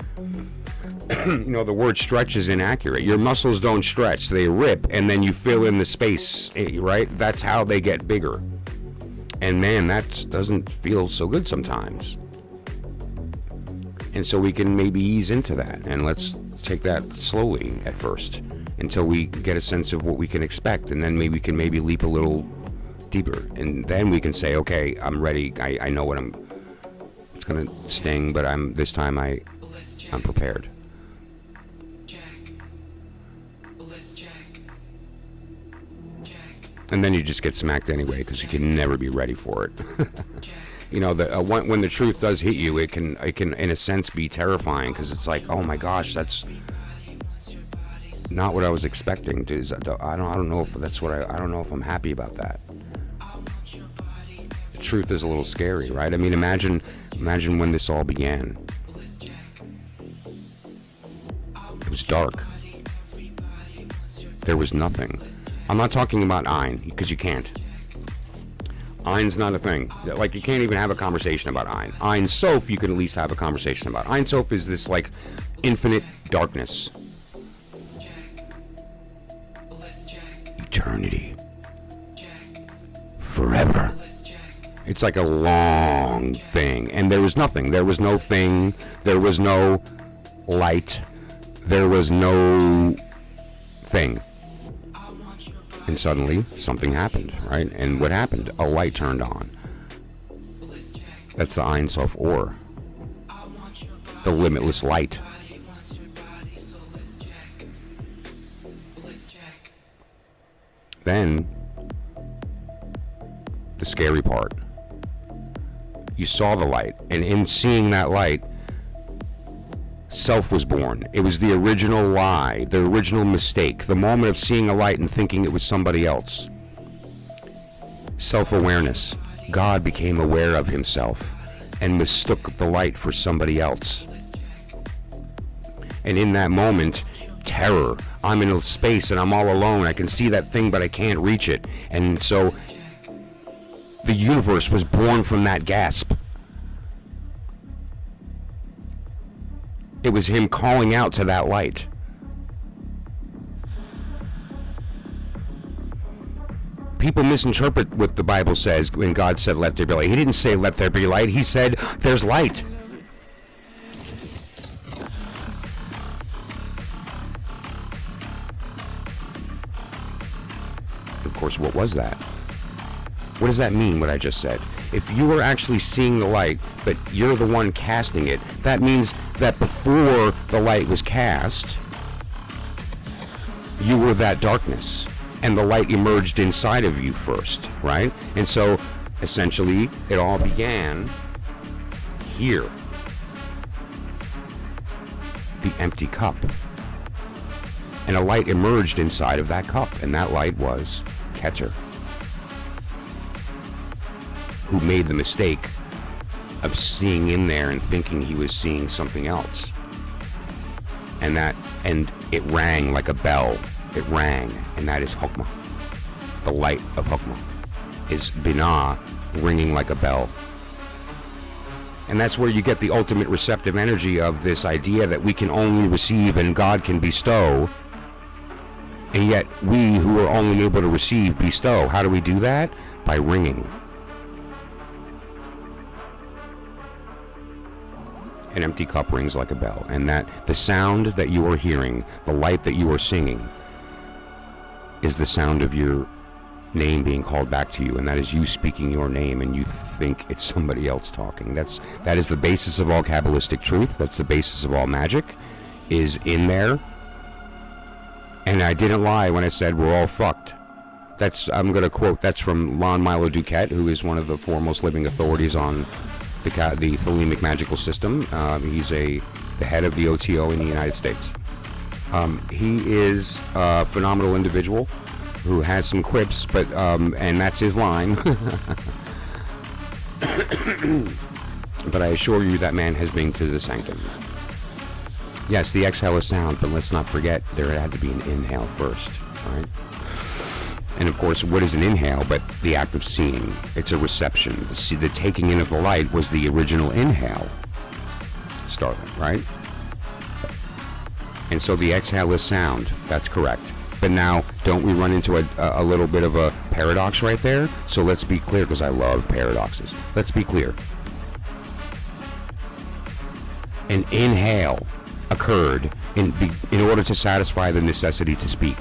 The word stretch is inaccurate. Your muscles don't stretch. They rip, and then you fill in the space, right? That's how they get bigger. And man, that doesn't feel so good sometimes. And so we can maybe ease into that. And let's take that slowly at first until we get a sense of what we can expect. And then maybe we can leap a little deeper, and then we can say, okay, I'm ready. I know what it's gonna sting, but I'm prepared. And then you just get smacked anyway because you can never be ready for it. When the truth does hit you, it can in a sense be terrifying because it's like, oh my gosh, that's not what I was expecting. I don't know if that's what I don't know if I'm happy about that. Truth is a little scary, right? I mean, imagine when this all began. It was dark. There was nothing. I'm not talking about Ein, because you can't. Ein's not a thing. Like, you can't even have a conversation about Ein. Ein Sof, you can at least have a conversation about. Ein Sof is this, like, infinite darkness. Eternity. Forever. It's like a long thing, and there was nothing. There was no thing. There was no light. There was no thing. And suddenly, something happened, right? And what happened? A light turned on. That's the Ein Sof Or. The limitless light. Then, the scary part. You saw the light, and in seeing that light, self was born. It was the original lie, the original mistake, the moment of seeing a light and thinking it was somebody else. Self-awareness. God became aware of himself and mistook the light for somebody else. And in that moment, terror. I'm in a space and I'm all alone. I can see that thing, but I can't reach it. And so the universe was born from that gasp. It was him calling out to that light. People misinterpret what the Bible says when God said, let there be light. He didn't say, let there be light. He said, there's light. course, what was that? What does that mean, what I just said? If you were actually seeing the light, but you're the one casting it, that means that before the light was cast, you were that darkness, and the light emerged inside of you first, right? And so, essentially, it all began here. The empty cup. And a light emerged inside of that cup, and that light was Keter, who made the mistake of seeing in there and thinking he was seeing something else. And it rang like a bell. It rang, and that is Hokmah. The light of Hokmah is Binah ringing like a bell. And that's where you get the ultimate receptive energy of this idea that we can only receive and God can bestow. And yet we who are only able to receive bestow. How do we do that? By ringing. An empty cup rings like a bell, and that the sound that you are hearing, the light that you are singing, is the sound of your name being called back to you, and that is you speaking your name, and you think it's somebody else talking. That is the basis of all Kabbalistic truth. That's the basis of all magic, is in there. And I didn't lie when I said we're all fucked. I'm going to quote, that's from Lon Milo Duquette, who is one of the foremost living authorities on the Thelemic magical system. He's the head of the OTO in the United States. He is a phenomenal individual who has some quips, but and that's his line. But I assure you that man has been to the sanctum. Yes, the exhale is sound, but let's not forget there had to be an inhale first, right? And of course, what is an inhale but the act of seeing? It's a reception. The taking in of the light was the original inhale. Starting, right? And so the exhale is sound. That's correct. But now, don't we run into a little bit of a paradox right there? So let's be clear, because I love paradoxes. Let's be clear. An inhale occurred in order to satisfy the necessity to speak.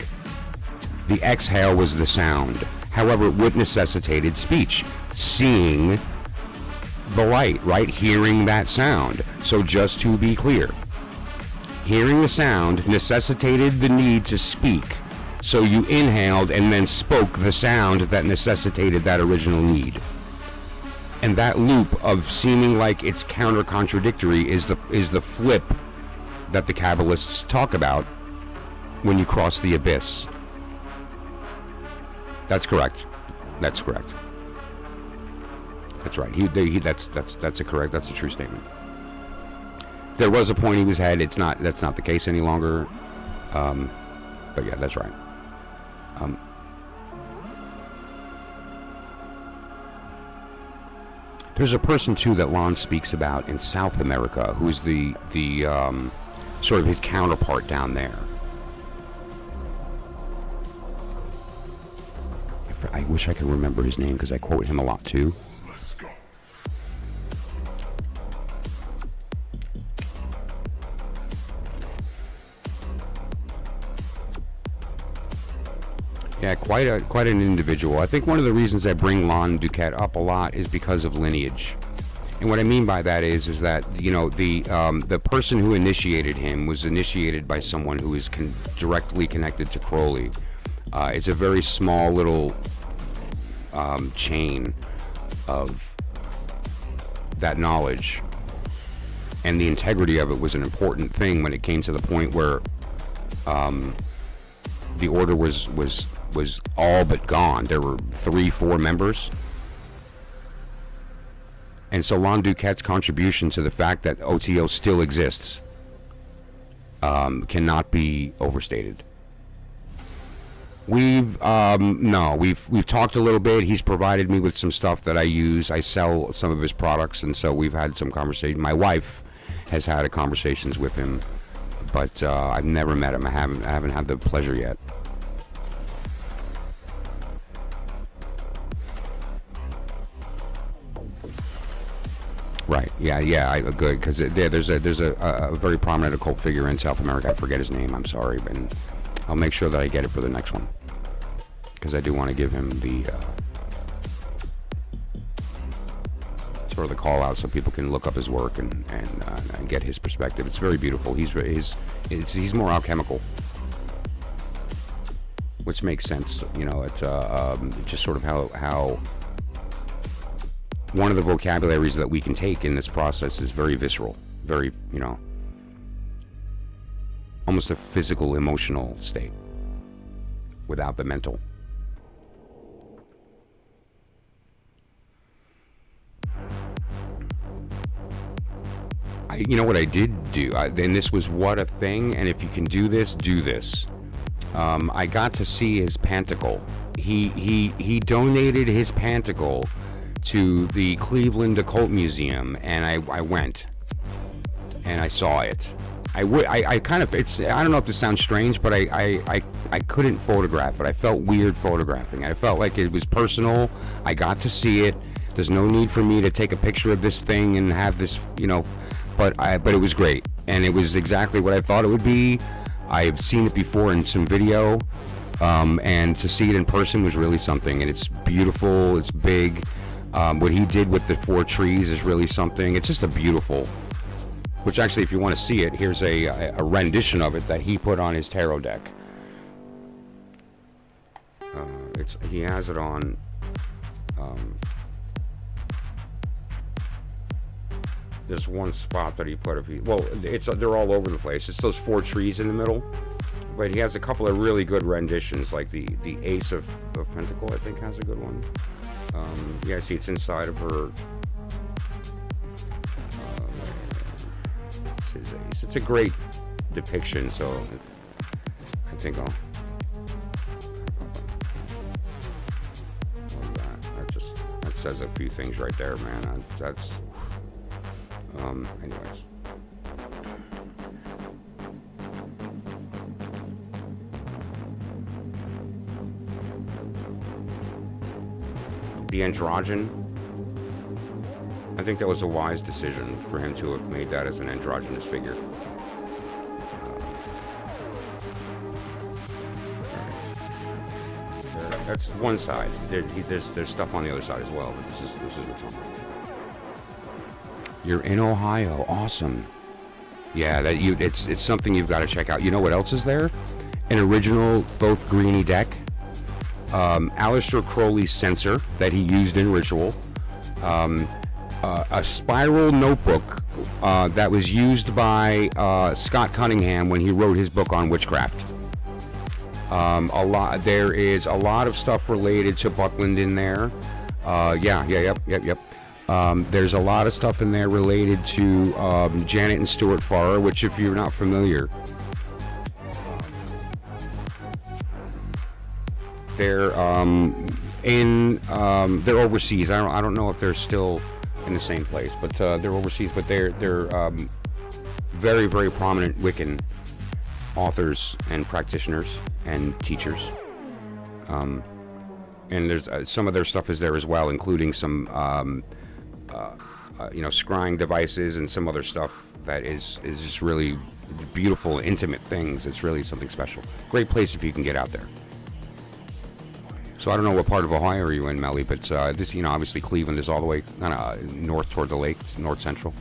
The exhale was the sound. However, it necessitated speech. Seeing the light, right? Hearing that sound. So just to be clear, hearing the sound necessitated the need to speak. So you inhaled and then spoke the sound that necessitated that original need. And that loop of seeming like it's counter-contradictory is the flip that the Kabbalists talk about when you cross the abyss. That's correct. That's correct. That's right. That's a true statement. There was a point he was had. That's not the case any longer. But yeah, that's right. There's a person too that Lon speaks about in South America, who's the sort of his counterpart down there. I wish I could remember his name because I quote him a lot too. Let's go. Yeah, quite an individual. I think one of the reasons I bring Lon Duquette up a lot is because of lineage. And what I mean by that is that, you know, the person who initiated him was initiated by someone who is directly connected to Crowley. It's a very small little chain of that knowledge, and the integrity of it was an important thing when it came to the point where the order was all but gone. There were 3-4 members. And so Lon Duquette's contribution to the fact that OTO still exists cannot be overstated. We've talked a little bit. He's provided me with some stuff that I use. I sell some of his products, and so we've had some conversation. My wife has had conversations with him, but I've never met him. I haven't had the pleasure yet. Right. Yeah. Good, because there's a very prominent occult figure in South America. I forget his name. I'm sorry, but I'll make sure that I get it for the next one. because I do want to give him the sort of the call out so people can look up his work and get his perspective. It's very beautiful. He's more alchemical, which makes sense. You know, it's just sort of how one of the vocabularies that we can take in this process is very visceral, very, you know, almost a physical, emotional state without the mental. You know what I did do, and this was what a thing, and if you can do this, do this. I got to see his pantacle. He donated his pantacle to the Cleveland Occult Museum, and I went, and I saw it. I kind of, I don't know if this sounds strange, but I couldn't photograph it. I felt weird photographing. I felt like it was personal. I got to see it. There's no need for me to take a picture of this thing and have this, you know, but it was great, and it was exactly what I thought it would be. I've seen it before in some video, and to see it in person was really something, and it's beautiful, it's big. What he did with the 4 trees is really something. It's just a beautiful, which actually, if you want to see it, here's a rendition of it that he put on his tarot deck. He has it on, there's one spot that he put they're all over the place. It's those 4 trees in the middle, but he has a couple of really good renditions, like the Ace of Pentacle, I think, has a good one. Yeah, see, it's inside of her. His ace. It's a great depiction, so I think I'll. That says a few things right there, man. That's. Anyways. The androgen, I think that was a wise decision for him to have made that as an androgynous figure. That's one side. There's stuff on the other side as well, but this is what's on. You're in Ohio, awesome. Yeah, it's something you've got to check out. You know what else is there? An original Thoth Greeny deck. Aleister Crowley's censer that he used in ritual, a spiral notebook that was used by Scott Cunningham when he wrote his book on witchcraft. There is a lot of stuff related to Buckland in there. Yep. There's a lot of stuff in there related to Janet and Stuart Farrar, which, if you're not familiar, they're they're overseas. I don't know if they're still in the same place, but they're overseas. But they're very, very prominent Wiccan authors and practitioners and teachers. And there's some of their stuff is there as well, including some scrying devices and some other stuff that is just really beautiful, intimate things. It's really something special. Great place if you can get out there. So I don't know what part of Ohio are you in, Melly, but this, obviously Cleveland is all the way kind of north toward the lakes, north central.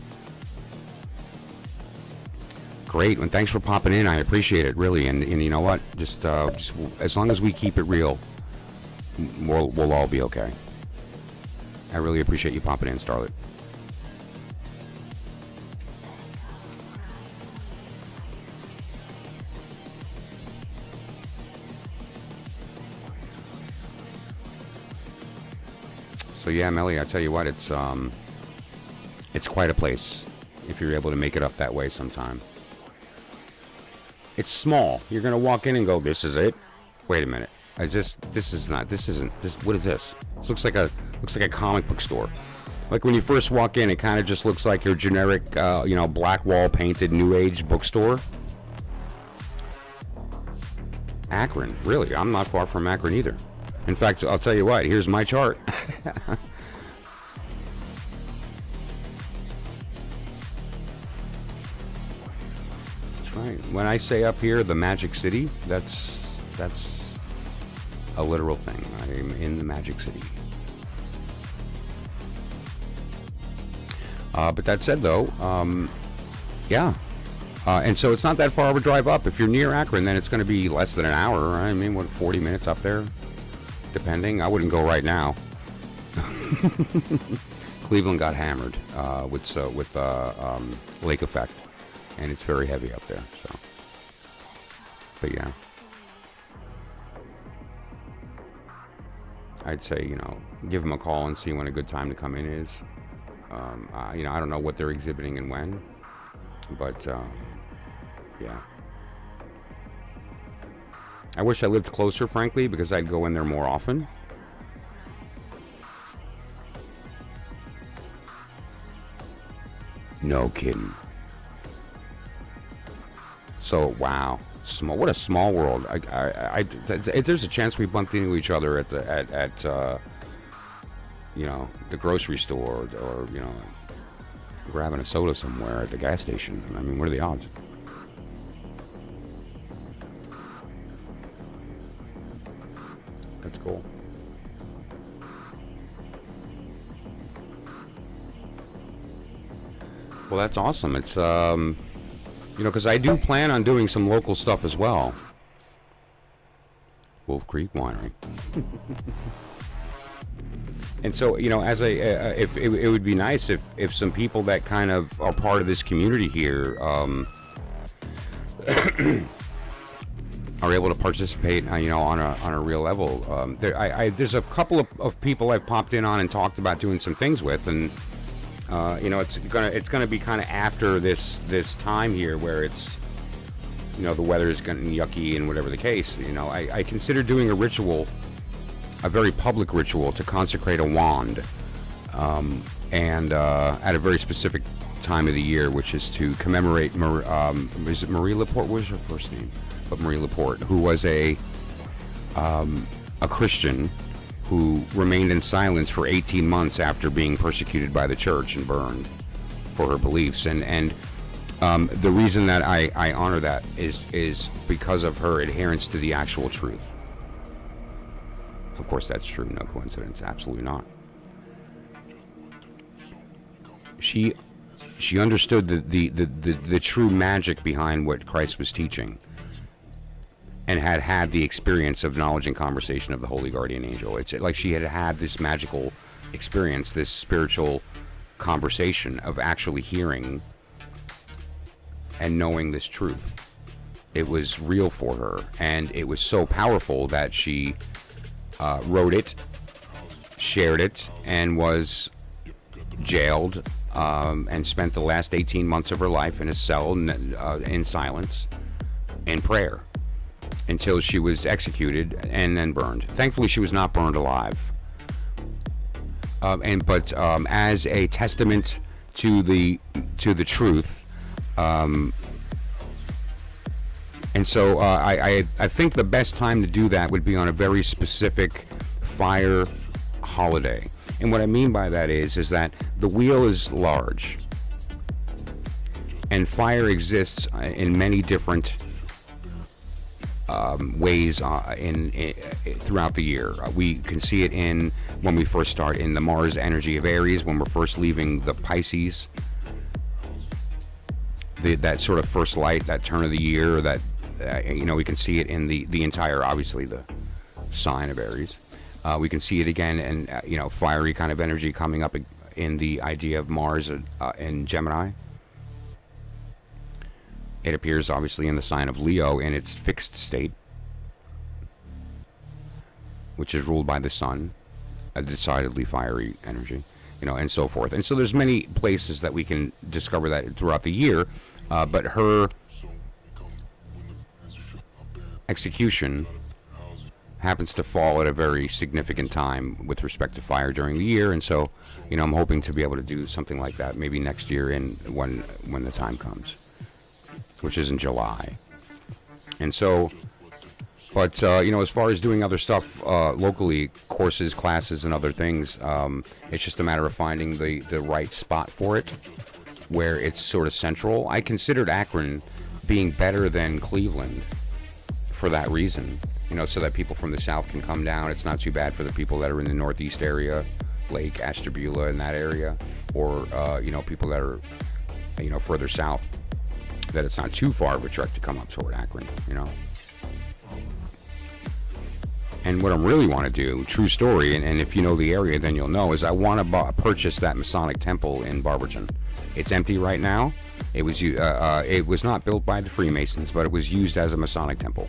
Great, and thanks for popping in. I appreciate it, really. And you know what? Just as long as we keep it real, we'll all be okay. I really appreciate you popping in, Starlet. So yeah, Melly, I tell you what, it's quite a place if you're able to make it up that way sometime. It's small. You're gonna walk in and go, "This is it." Wait a minute. What is this? This looks like a comic book store. Like when you first walk in, it kind of just looks like your generic, black wall painted New Age bookstore. Akron, really? I'm not far from Akron either. In fact, I'll tell you what, here's my chart. That's right. When I say up here, the Magic City, that's a literal thing. I am in the Magic City. But that said, though, yeah. And so it's not that far of a drive up. If you're near Akron, then it's going to be less than an hour. I mean, what, 40 minutes up there? Depending. I wouldn't go right now. Cleveland got hammered with lake effect, and it's very heavy up there. So, but yeah, I'd say, you know, give them a call and see when a good time to come in is. You know, I don't know what they're exhibiting and when, but yeah. I wish I lived closer, frankly, because I'd go in there more often. No kidding. So, wow. What a small world. If there's a chance we bumped into each other at you know, the grocery store, or you know, grabbing a soda somewhere at the gas station. I mean, what are the odds? That's cool. Well, that's awesome. It's, you know, because I do plan on doing some local stuff as well. Wolf Creek Winery. And so, you know, as if it would be nice if some people that kind of are part of this community here are able to participate, you know, on a real level. There's a couple of people I've popped in on and talked about doing some things with, and you know, it's gonna be kind of after this time here where it's, you know, the weather is getting yucky and whatever the case. You know, I consider doing a ritual, a very public ritual, to consecrate a wand, and at a very specific time of the year, which is to commemorate is it Marie Laporte? What was her first name? But Marie Laporte, who was a Christian who remained in silence for 18 months after being persecuted by the church and burned for her beliefs. And the reason that I honor that is because of her adherence to the actual truth. Of course, that's true. No coincidence. Absolutely not. She understood the true magic behind what Christ was teaching, and had the experience of knowledge and conversation of the Holy Guardian Angel. It's like she had this magical experience, this spiritual conversation of actually hearing and knowing this truth. It was real for her, and it was so powerful that she wrote it, shared it, and was jailed, and spent the last 18 months of her life in a cell in silence, in prayer, until she was executed and then burned. Thankfully, she was not burned alive. But as a testament to the truth, and so I think the best time to do that would be on a very specific fire holiday. And what I mean by that is that the wheel is large, and fire exists in many different ways throughout the year. We can see it when we first start in the Mars energy of Aries, when we're first leaving the Pisces. That sort of first light, that turn of the year, that you know, we can see it in the entire, obviously, the sign of Aries. We can see it again, and you know, fiery kind of energy coming up in the idea of Mars in Gemini. It appears obviously in the sign of Leo in its fixed state, which is ruled by the sun, a decidedly fiery energy, you know, and so forth. And so there's many places that we can discover that throughout the year, but her execution happens to fall at a very significant time with respect to fire during the year, and so, you know, I'm hoping to be able to do something like that maybe next year when the time comes, which is in July. And so, but you know, as far as doing other stuff locally, courses, classes, and other things, it's just a matter of finding the right spot for it, where it's sort of central. I considered Akron being better than Cleveland for that reason. you know, so that people from the south can come down. It's not too bad for the people that are in the northeast area, Lake Ashtabula in that area, or you know, people that are, you know, further south, that it's not too far of a trek to come up toward Akron, you know. And what I really want to do, true story, and if you know the area, then you'll know, is I want to purchase that Masonic temple in Barberton. It's empty right now. It was not built by the Freemasons, but it was used as a Masonic temple.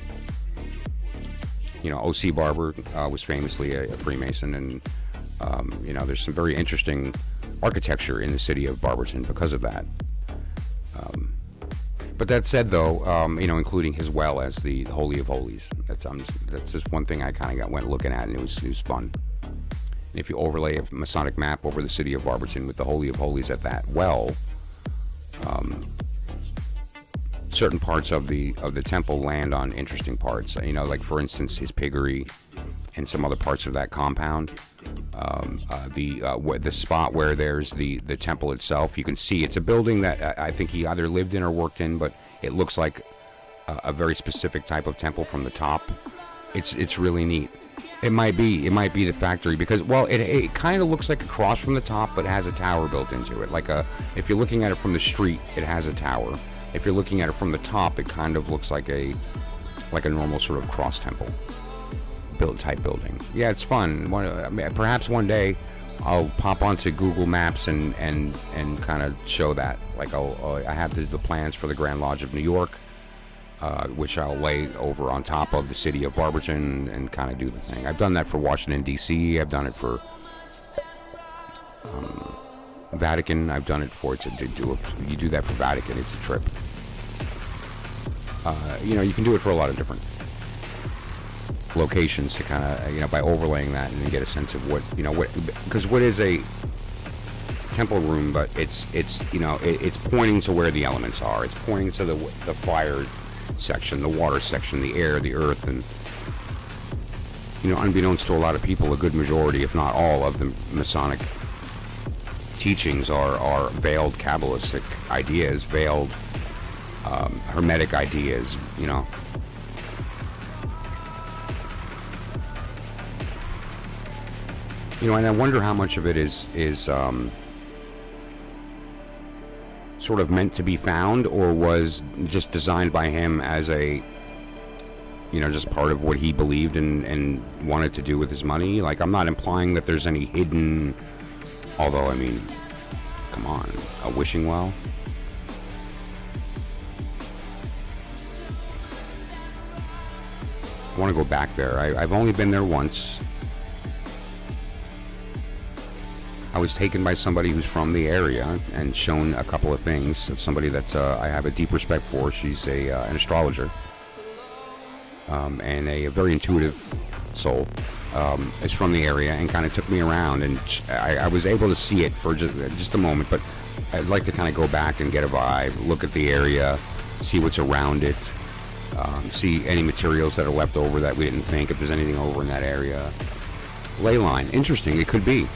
You know, O.C. Barber was famously a Freemason, and you know, there's some very interesting architecture in the city of Barberton because of that. But that said, though, you know, including his well as the Holy of Holies, that's just one thing I kind of went looking at, and it was fun. And if you overlay a Masonic map over the city of Barberton with the Holy of Holies at that well, certain parts of the temple land on interesting parts. You know, like for instance, his piggery and some other parts of that compound. The spot where there's the temple itself, you can see it's a building that I think he either lived in or worked in, but it looks like a very specific type of temple from the top. It's really neat. It might be the factory, because, well, it kind of looks like a cross from the top, but it has a tower built into it. If you're looking at it from the street, it has a tower. If you're looking at it from the top, it kind of looks like a normal sort of cross temple type building. Yeah, it's fun. Perhaps one day I'll pop onto Google Maps and kind of show that. Like I have the plans for the Grand Lodge of New York, which I'll lay over on top of the city of Barberton and kind of do the thing. I've done that for Washington D.C. I've done it for Vatican. I've done it for you do that for Vatican. It's a trip. You know, you can do it for a lot of different locations to kind of, you know, by overlaying that and get a sense of because what is a temple room, but it's you know, it's pointing to where the elements are. It's pointing to the fire section, the water section, the air, the earth, and, you know, unbeknownst to a lot of people, a good majority, if not all, of the Masonic teachings are veiled Kabbalistic ideas, veiled Hermetic ideas, you know. You know, and I wonder how much of it is sort of meant to be found, or was just designed by him as a, you know, just part of what he believed and wanted to do with his money. Like, I'm not implying that there's any hidden, although, I mean, come on, a wishing well? I want to go back there. I've only been there once. I was taken by somebody who's from the area and shown a couple of things. Somebody that I have a deep respect for. She's an astrologer and a very intuitive soul. Is from the area and kind of took me around, and I was able to see it for just a moment, but I'd like to kind of go back and get a vibe, look at the area, see what's around it, see any materials that are left over that we didn't think, if there's anything over in that area. Ley line, interesting, it could be.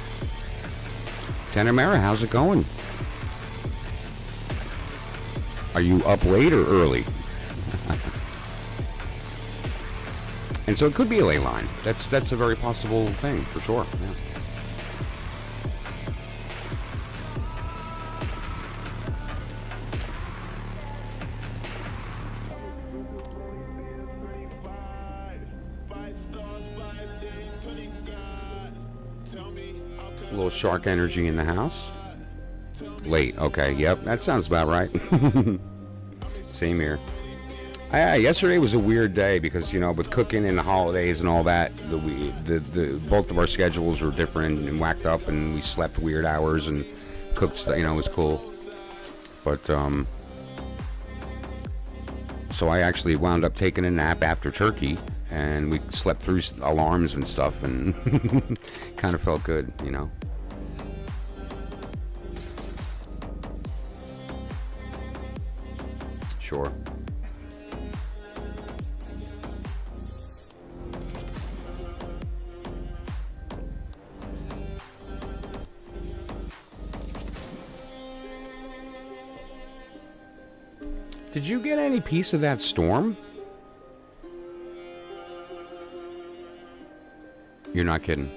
Tanamera, how's it going? Are you up late or early? And so it could be a ley line. That's a very possible thing, for sure. Yeah. A little shark energy in the house. Late, okay, yep, that sounds about right. Same here. Yesterday was a weird day because, you know, with cooking and the holidays and all that, both of our schedules were different and whacked up, and we slept weird hours and cooked, you know, it was cool. But, so I actually wound up taking a nap after turkey, and we slept through alarms and stuff, and kind of felt good, you know. Sure. Did you get any piece of that storm? You're not kidding.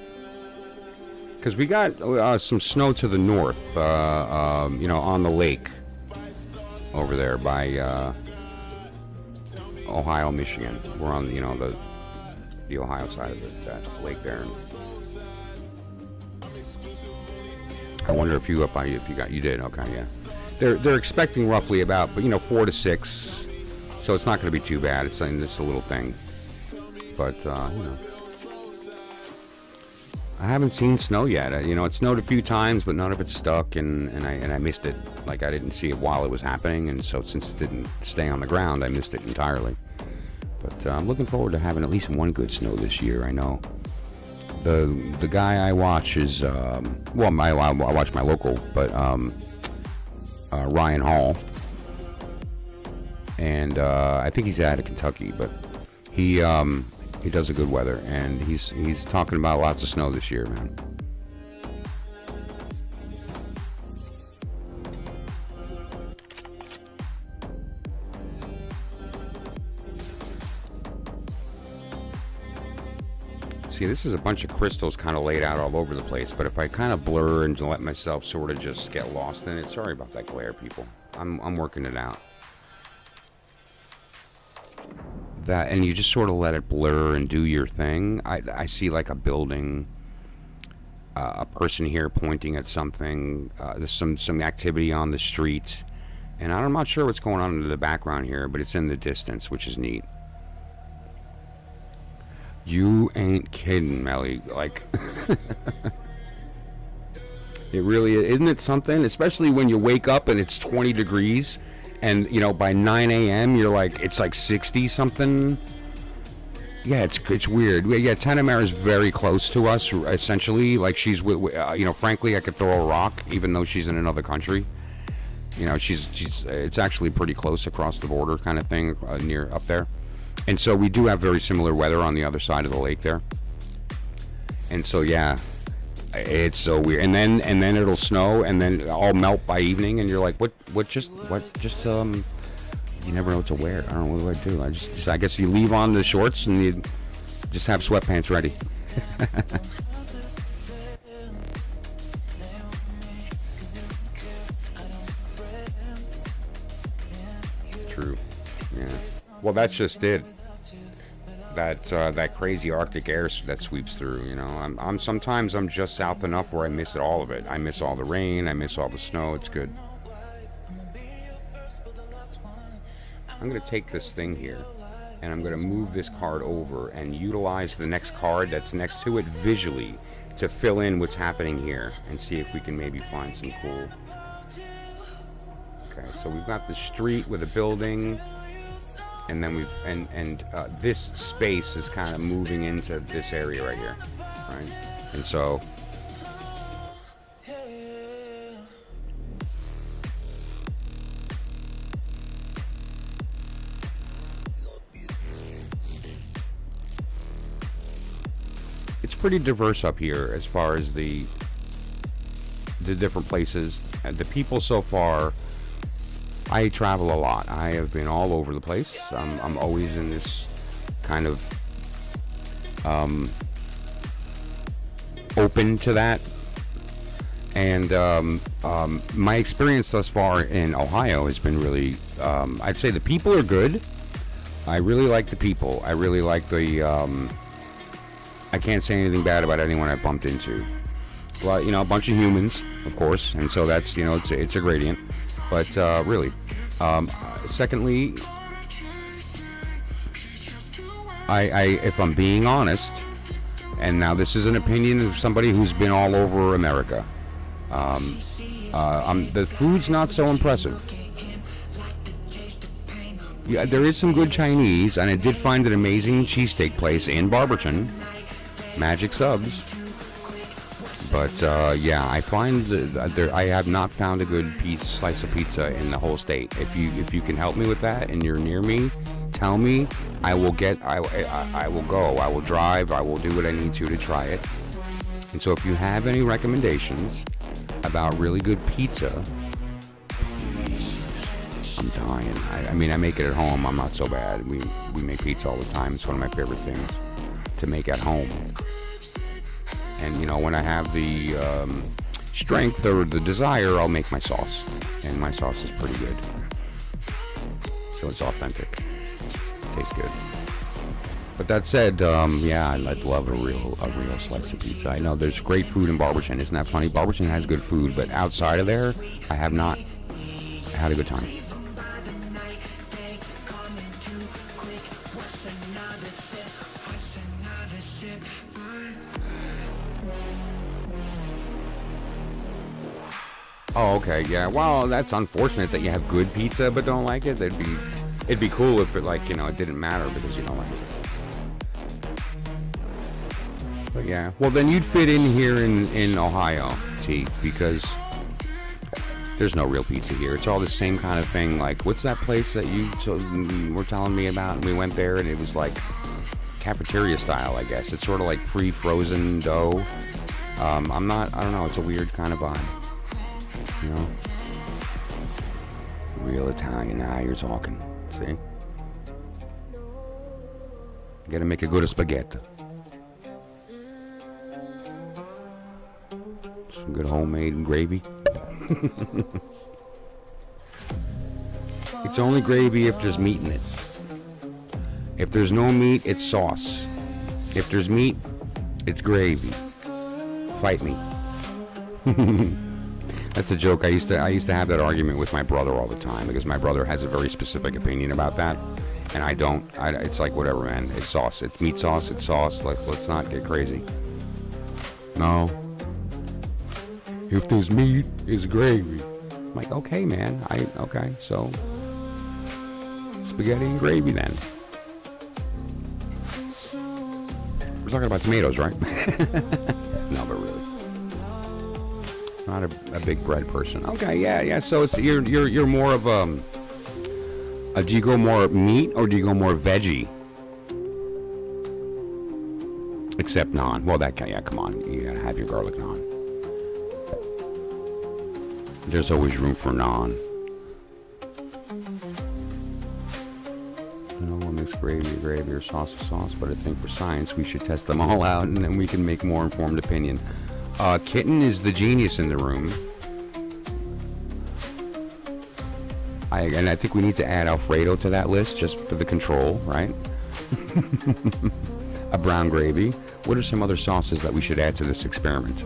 Because we got some snow to the north, on the lake over there by Ohio, Michigan. We're on, the Ohio side of that lake there. I wonder if you did. Okay, yeah. They're expecting roughly about, 4 to 6, so it's not going to be too bad. It's just a little thing, but I haven't seen snow yet. It snowed a few times, but none of it stuck, and I missed it. Like, I didn't see it while it was happening, and so since it didn't stay on the ground, I missed it entirely. But I'm looking forward to having at least one good snow this year. I know the guy I watch is I watch my local, but Ryan Hall, and I think he's out of Kentucky, but he does a good weather, and he's talking about lots of snow this year, man. See, this is a bunch of crystals kind of laid out all over the place, but if I kind of blur and let myself sort of just get lost in it, sorry about that glare, people. I'm working it out. That, and you just sort of let it blur and do your thing. I see like a building, a person here pointing at something, there's some activity on the street, and I'm not sure what's going on in the background here, but it's in the distance, which is neat. You ain't kidding, Melly. Like, it really is. Isn't it something? Especially when you wake up and it's 20 degrees, and by 9 a.m. you're like, it's like 60 something. Yeah, it's weird. Yeah, Tanamara is very close to us, essentially. Like, she's frankly, I could throw a rock, even though she's in another country. It's actually pretty close across the border, kind of thing, near up there. And so we do have very similar weather on the other side of the lake there. And so, yeah, it's so weird. And then it'll snow, and then all melt by evening, and you're like, what just you never know what to wear. I don't know, what do I do? I guess you leave on the shorts and you just have sweatpants ready. True. Yeah. Well, that's just it. That crazy Arctic air that sweeps through. I'm sometimes just south enough where I miss all of it. I miss all the rain. I miss all the snow. It's good. I'm gonna take this thing here, and I'm gonna move this card over and utilize the next card that's next to it visually to fill in what's happening here and see if we can maybe find some cool. Okay, so we've got the street with a building. And then this space is kind of moving into this area right here, right? And so, it's pretty diverse up here as far as the different places. The people so far. I travel a lot. I have been all over the place. I'm always in this kind of open to that. And my experience thus far in Ohio has been really, I'd say the people are good. I really like the people. I really like the, I can't say anything bad about anyone I bumped into. Well, a bunch of humans, of course, and so that's, it's a gradient. But really, secondly, I if I'm being honest, and now this is an opinion of somebody who's been all over America, the food's not so impressive. Yeah, there is some good Chinese, and I did find an amazing cheesesteak place in Barberton, Magick Subs. But yeah, I find that I have not found a good slice of pizza in the whole state. If you can help me with that and you're near me, tell me. I will go. I will drive. I will do what I need to try it. And so if you have any recommendations about really good pizza, please, I'm dying. I mean, I make it at home. I'm not so bad. We make pizza all the time. It's one of my favorite things to make at home. And, you know, when I have the strength or the desire, I'll make my sauce. And my sauce is pretty good. So it's authentic. Tastes good. But that said, yeah, I'd love a real slice of pizza. I know there's great food in Barberton. Isn't that funny? Barberton has good food, but outside of there, I have not had a good time. Oh, okay, yeah. Well, that's unfortunate that you have good pizza but don't like it. It'd be cool if it, like, you know, it didn't matter because you don't like it. But yeah, well then you'd fit in here in Ohio, T, because there's no real pizza here. It's all the same kind of thing. Like, what's that place that you were telling me about? And we went there and it was like cafeteria style, I guess. It's sort of like pre-frozen dough. I don't know. It's a weird kind of vibe. You know? Real Italian. Now you're talking. See? You gotta make a good spaghetti. Some good homemade gravy. It's only gravy if there's meat in it. If there's no meat, it's sauce. If there's meat, it's gravy. Fight me. That's a joke. I used to have that argument with my brother all the time because my brother has a very specific opinion about that, and I don't. It's like whatever, man. It's sauce. It's meat sauce. It's sauce. Let's not get crazy. No. If there's meat, it's gravy. I'm like, okay, man. Okay, so spaghetti and gravy then. We're talking about tomatoes, right? No, but really, not a big bread person. Okay, yeah. So it's you're more of do you go more meat or do you go more veggie? Except naan. Well, that guy, yeah. Come on, you gotta have your garlic naan. There's always room for naan. You know, what makes gravy or sauce a sauce? But I think for science, we should test them all out, and then we can make more informed opinion. Kitten is the genius in the room. And I think we need to add Alfredo to that list just for the control, right? A brown gravy. What are some other sauces that we should add to this experiment?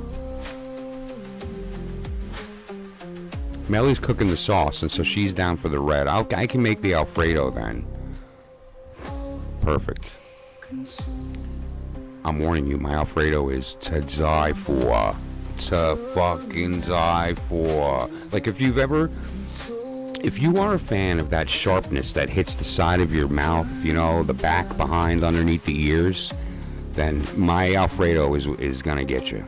Melly's cooking the sauce, and so she's down for the red. I can make the Alfredo then. Perfect. I'm warning you, my Alfredo is to die for. To fucking die for. Like, if you are a fan of that sharpness that hits the side of your mouth, you know, the back, behind, underneath the ears, then my Alfredo is gonna get you.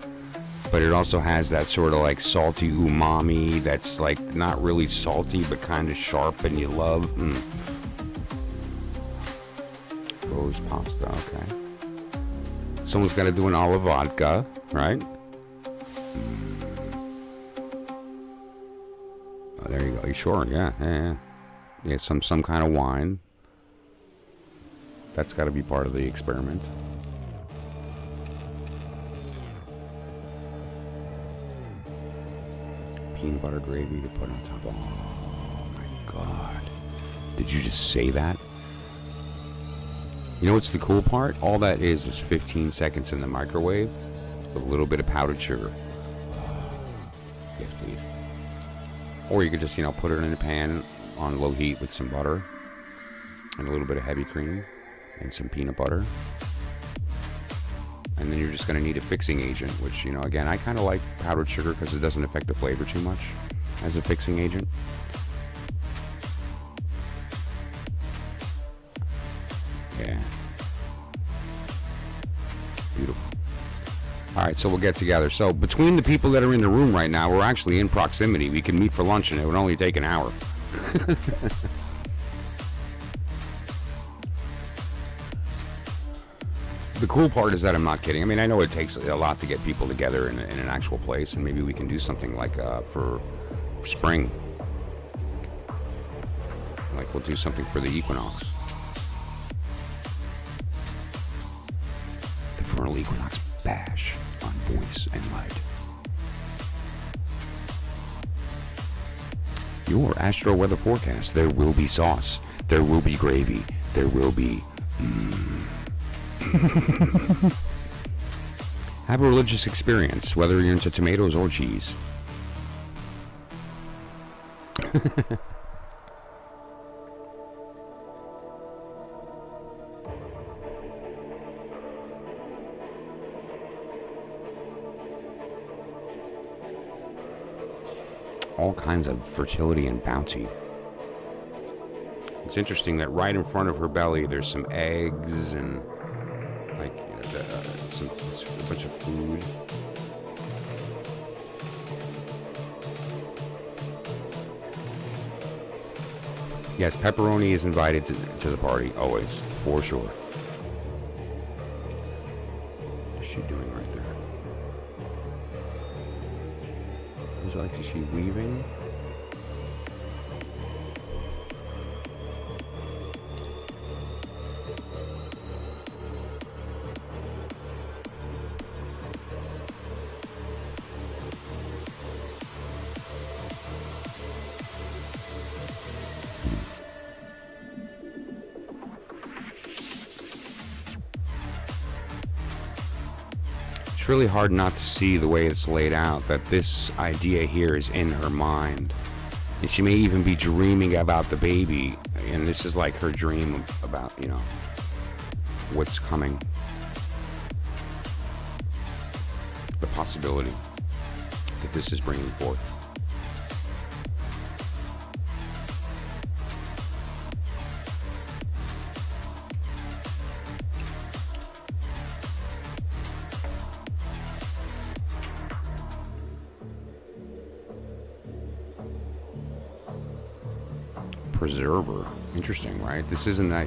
But it also has that sort of like salty umami that's like not really salty but kind of sharp and you love. Rose pasta, okay. Someone's got to do an olive vodka, right? Oh, there you go. You sure? Yeah. Yeah, some kind of wine. That's got to be part of the experiment. Peanut butter gravy to put on top. Oh my God. Did you just say that? You know what's the cool part? All that is 15 seconds in the microwave with a little bit of powdered sugar. Yes, please. Or you could just, put it in a pan on low heat with some butter and a little bit of heavy cream and some peanut butter. And then you're just going to need a fixing agent, which, again, I kind of like powdered sugar because it doesn't affect the flavor too much as a fixing agent. Yeah. Beautiful. All right, so we'll get together. So between the people that are in the room right now, we're actually in proximity. We can meet for lunch, and it would only take an hour. The cool part is that I'm not kidding. I mean, I know it takes a lot to get people together in an actual place, and maybe we can do something like for spring. Like we'll do something for the equinox. The Vernal Equinox Bash on voice and light. Your astro weather forecast. There will be sauce. There will be gravy. There will be... Have a religious experience, whether you're into tomatoes or cheese. All kinds of fertility and bounty. It's interesting that right in front of her belly there's some eggs and like a bunch of food. Yes, pepperoni is invited to the party, always, for sure. What's she doing right there? Is she weaving? It's really hard not to see the way it's laid out that this idea here is in her mind. And she may even be dreaming about the baby. And this is like her dream about, you know, what's coming. The possibility that this is bringing forth. Preserver. Interesting, right? This isn't that...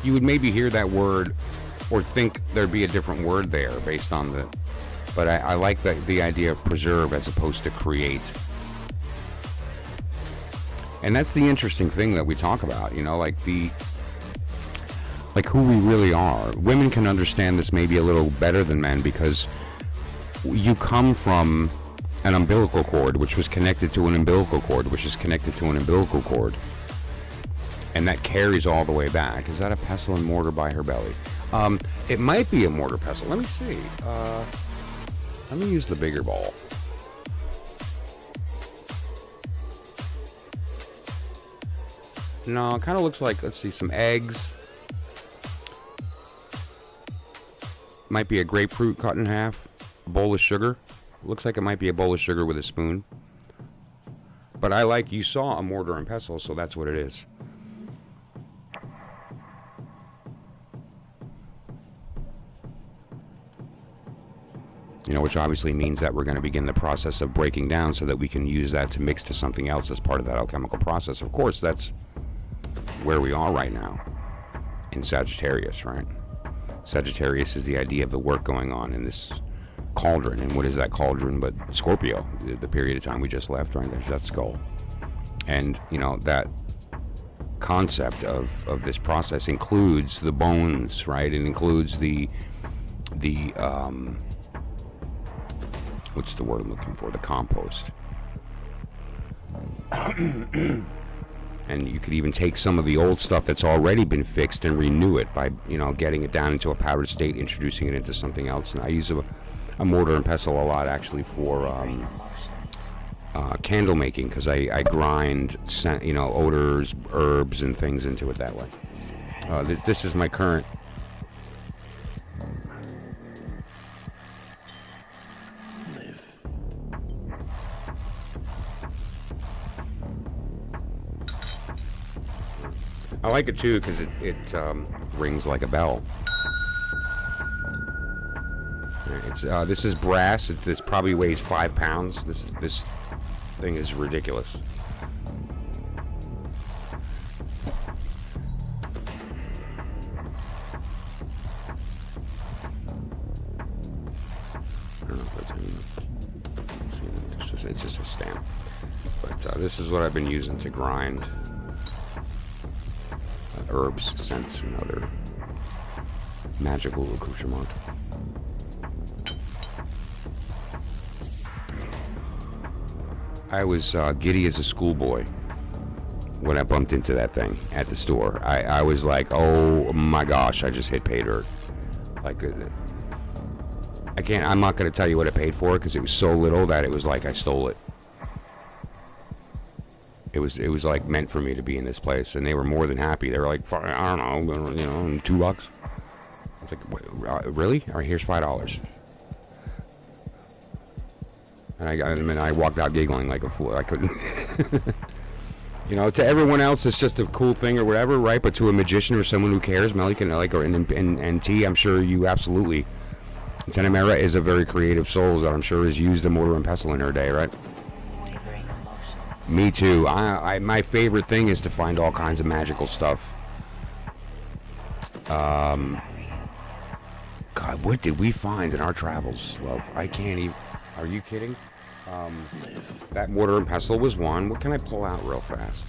you would maybe hear that word or think there'd be a different word there based on the... But I like the idea of preserve as opposed to create. And that's the interesting thing that we talk about, you know, like who we really are. Women can understand this maybe a little better than men because you come from an umbilical cord, which was connected to an umbilical cord, which is connected to an umbilical cord. And that carries all the way back. Is that a pestle and mortar by her belly? It might be a mortar pestle. Let me see. Let me use the bigger ball. No, it kind of looks like, let's see, some eggs. Might be a grapefruit cut in half. A bowl of sugar. Looks like it might be a bowl of sugar with a spoon. But you saw a mortar and pestle, so that's what it is. You know, which obviously means that we're going to begin the process of breaking down so that we can use that to mix to something else as part of that alchemical process. Of course, that's where we are right now in Sagittarius, right? Sagittarius is the idea of the work going on in this cauldron. And what is that cauldron but Scorpio, the period of time we just left, right? There's that skull. And, you know, that concept of this process includes the bones, right? It includes the what's the word I'm looking for? The compost. And you could even take some of the old stuff that's already been fixed and renew it by, you know, getting it down into a powdered state, introducing it into something else. And I use a mortar and pestle a lot actually for candle making, because I grind, you know, odors, herbs, and things into it that way. This is my current. I like it too because it rings like a bell. This is brass. This probably weighs 5 pounds. This thing is ridiculous. I don't know if that's it's just a stamp. But this is what I've been using to grind herbs, scents, and other magical accoutrement. I was giddy as a schoolboy when I bumped into that thing at the store. I was like, oh my gosh, I just hit pay dirt. Like, I'm not going to tell you what I paid for it because it was so little that it was like I stole it. It was like meant for me to be in this place, and they were more than happy. They were like, I don't know, $2. I was like, really? All right, here's $5. And I walked out giggling like a fool. I couldn't. To everyone else, it's just a cool thing or whatever, right? But to a magician or someone who cares, Malik, and T, I'm sure you absolutely. ShemHaMephorash is a very creative soul that I'm sure has used a mortar and pestle in her day, right? Me too. My favorite thing is to find all kinds of magical stuff. God, what did we find in our travels, love? I can't even. Are you kidding? That mortar and pestle was one. What can I pull out real fast?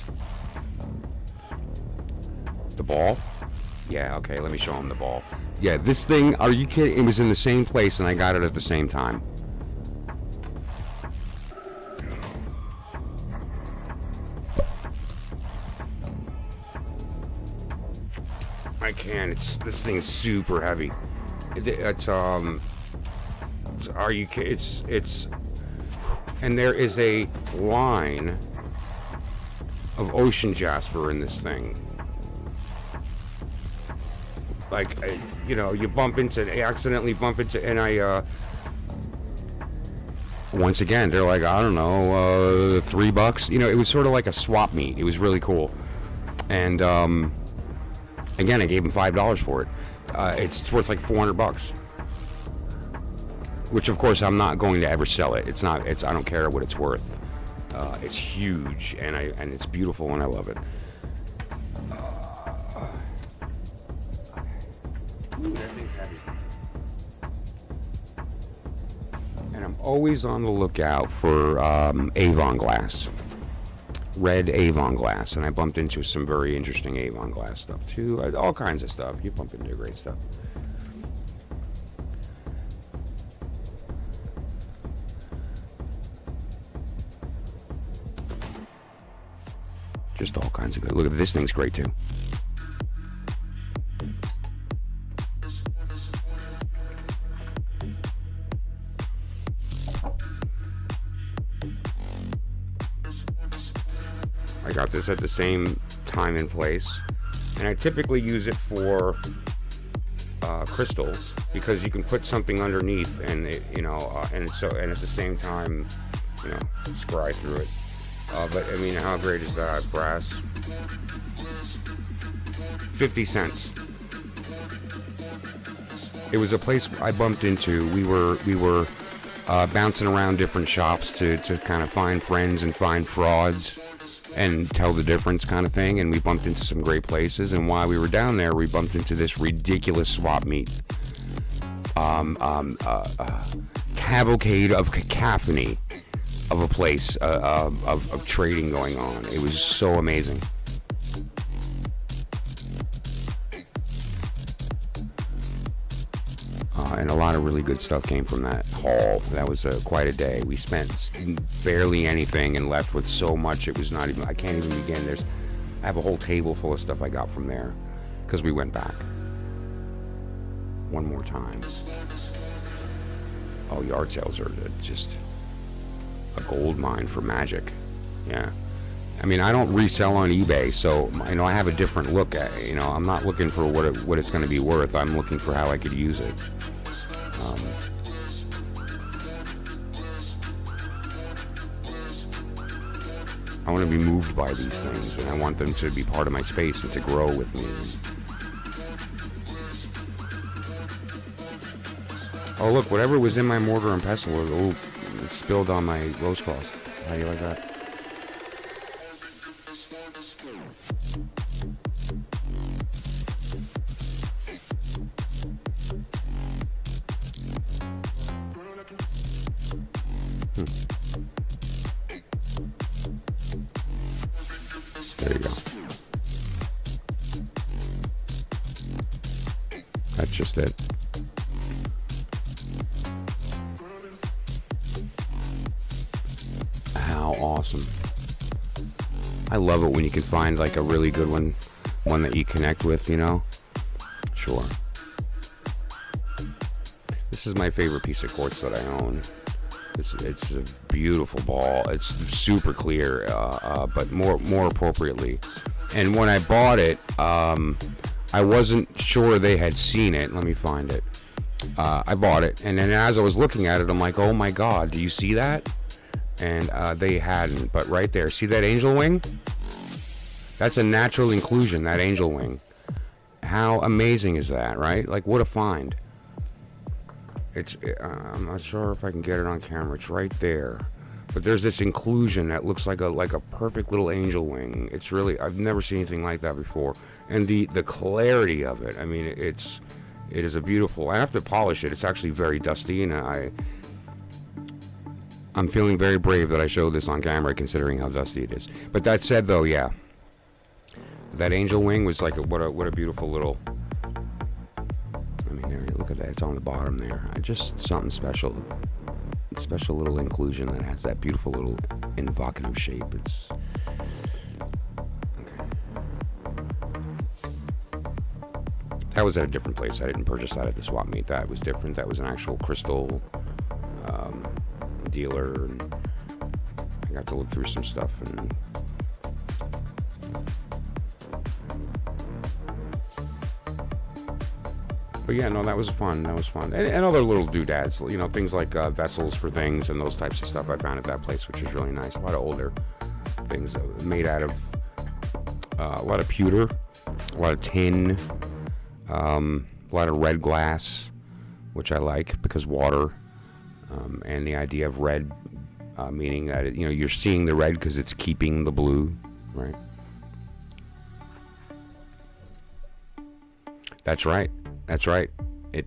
The ball? Yeah, okay, let me show him the ball. Yeah, this thing, are you kidding? It was in the same place and I got it at the same time. I can't. This thing is super heavy. And there is a line of ocean jasper in this thing. Like, you accidentally bump into, and once again, they're like, I don't know, $3. It was sort of like a swap meet. It was really cool. And, again, I gave him $5 for it. It's worth like $400. Which, of course, I'm not going to ever sell it. I don't care what it's worth. It's huge, and it's beautiful, and I love it. Ooh, that thing's heavy. And I'm always on the lookout for Avon glass. Red Avon glass, and I bumped into some very interesting Avon glass stuff, too. All kinds of stuff. You bump into great stuff. Just all kinds of good. Look at this thing's great too. I got this at the same time and place, and I typically use it for crystals because you can put something underneath, and and at the same time, scry through it. But I mean, how great is that? Brass. 50 cents. It was a place I bumped into. We were bouncing around different shops to kind of find friends and find frauds and tell the difference kind of thing. And we bumped into some great places. And while we were down there, we bumped into this ridiculous swap meet. Cavalcade of cacophony of a place of trading going on. It was so amazing. And a lot of really good stuff came from that haul. That was quite a day. We spent barely anything and left with so much. It was not even, I can't even begin. I have a whole table full of stuff I got from there because we went back one more time. Oh, yard sales are just a gold mine for Magick. Yeah. I mean, I don't resell on eBay, so I have a different look at it. I'm not looking for what it's going to be worth. I'm looking for how I could use it. I want to be moved by these things, and I want them to be part of my space and to grow with me. Oh, look, whatever was in my mortar and pestle, it spilled on my rose cross. How do you like that? There you go. That's just it. How awesome. I love it when you can find like a really good one that you connect with, you know? Sure. This is my favorite piece of quartz that I own. It's a beautiful ball. It's super clear, but more appropriately. And when I bought it, I wasn't sure they had seen it. Let me find it. I bought it, and then as I was looking at it, I'm like, oh my God, do you see that? And they hadn't, but right there, see that angel wing? That's a natural inclusion, that angel wing. How amazing is that, right? Like, what a find. I'm not sure if I can get it on camera. It's right there. But there's this inclusion that looks like a perfect little angel wing. It's really, I've never seen anything like that before. And the clarity of it, I mean, it is a beautiful, I have to polish it. It's actually very dusty, and I'm feeling very brave that I showed this on camera considering how dusty it is. But that said though, yeah. That angel wing was like, what a beautiful little, I mean, there, look at that, it's on the bottom there. Just something special. Special little inclusion that has that beautiful little evocative shape. It's okay. That was at a different place. I didn't purchase that at the swap meet. That was different. That was an actual crystal dealer, and I got to look through some stuff. And but yeah, no, that was fun. That was fun. And other little doodads, you know, things like vessels for things and those types of stuff I found at that place, which was really nice. A lot of older things made out of a lot of pewter, a lot of tin, a lot of red glass, which I like because water, and the idea of red, meaning that, you know, you're seeing the red because it's keeping the blue, right? That's right. That's right.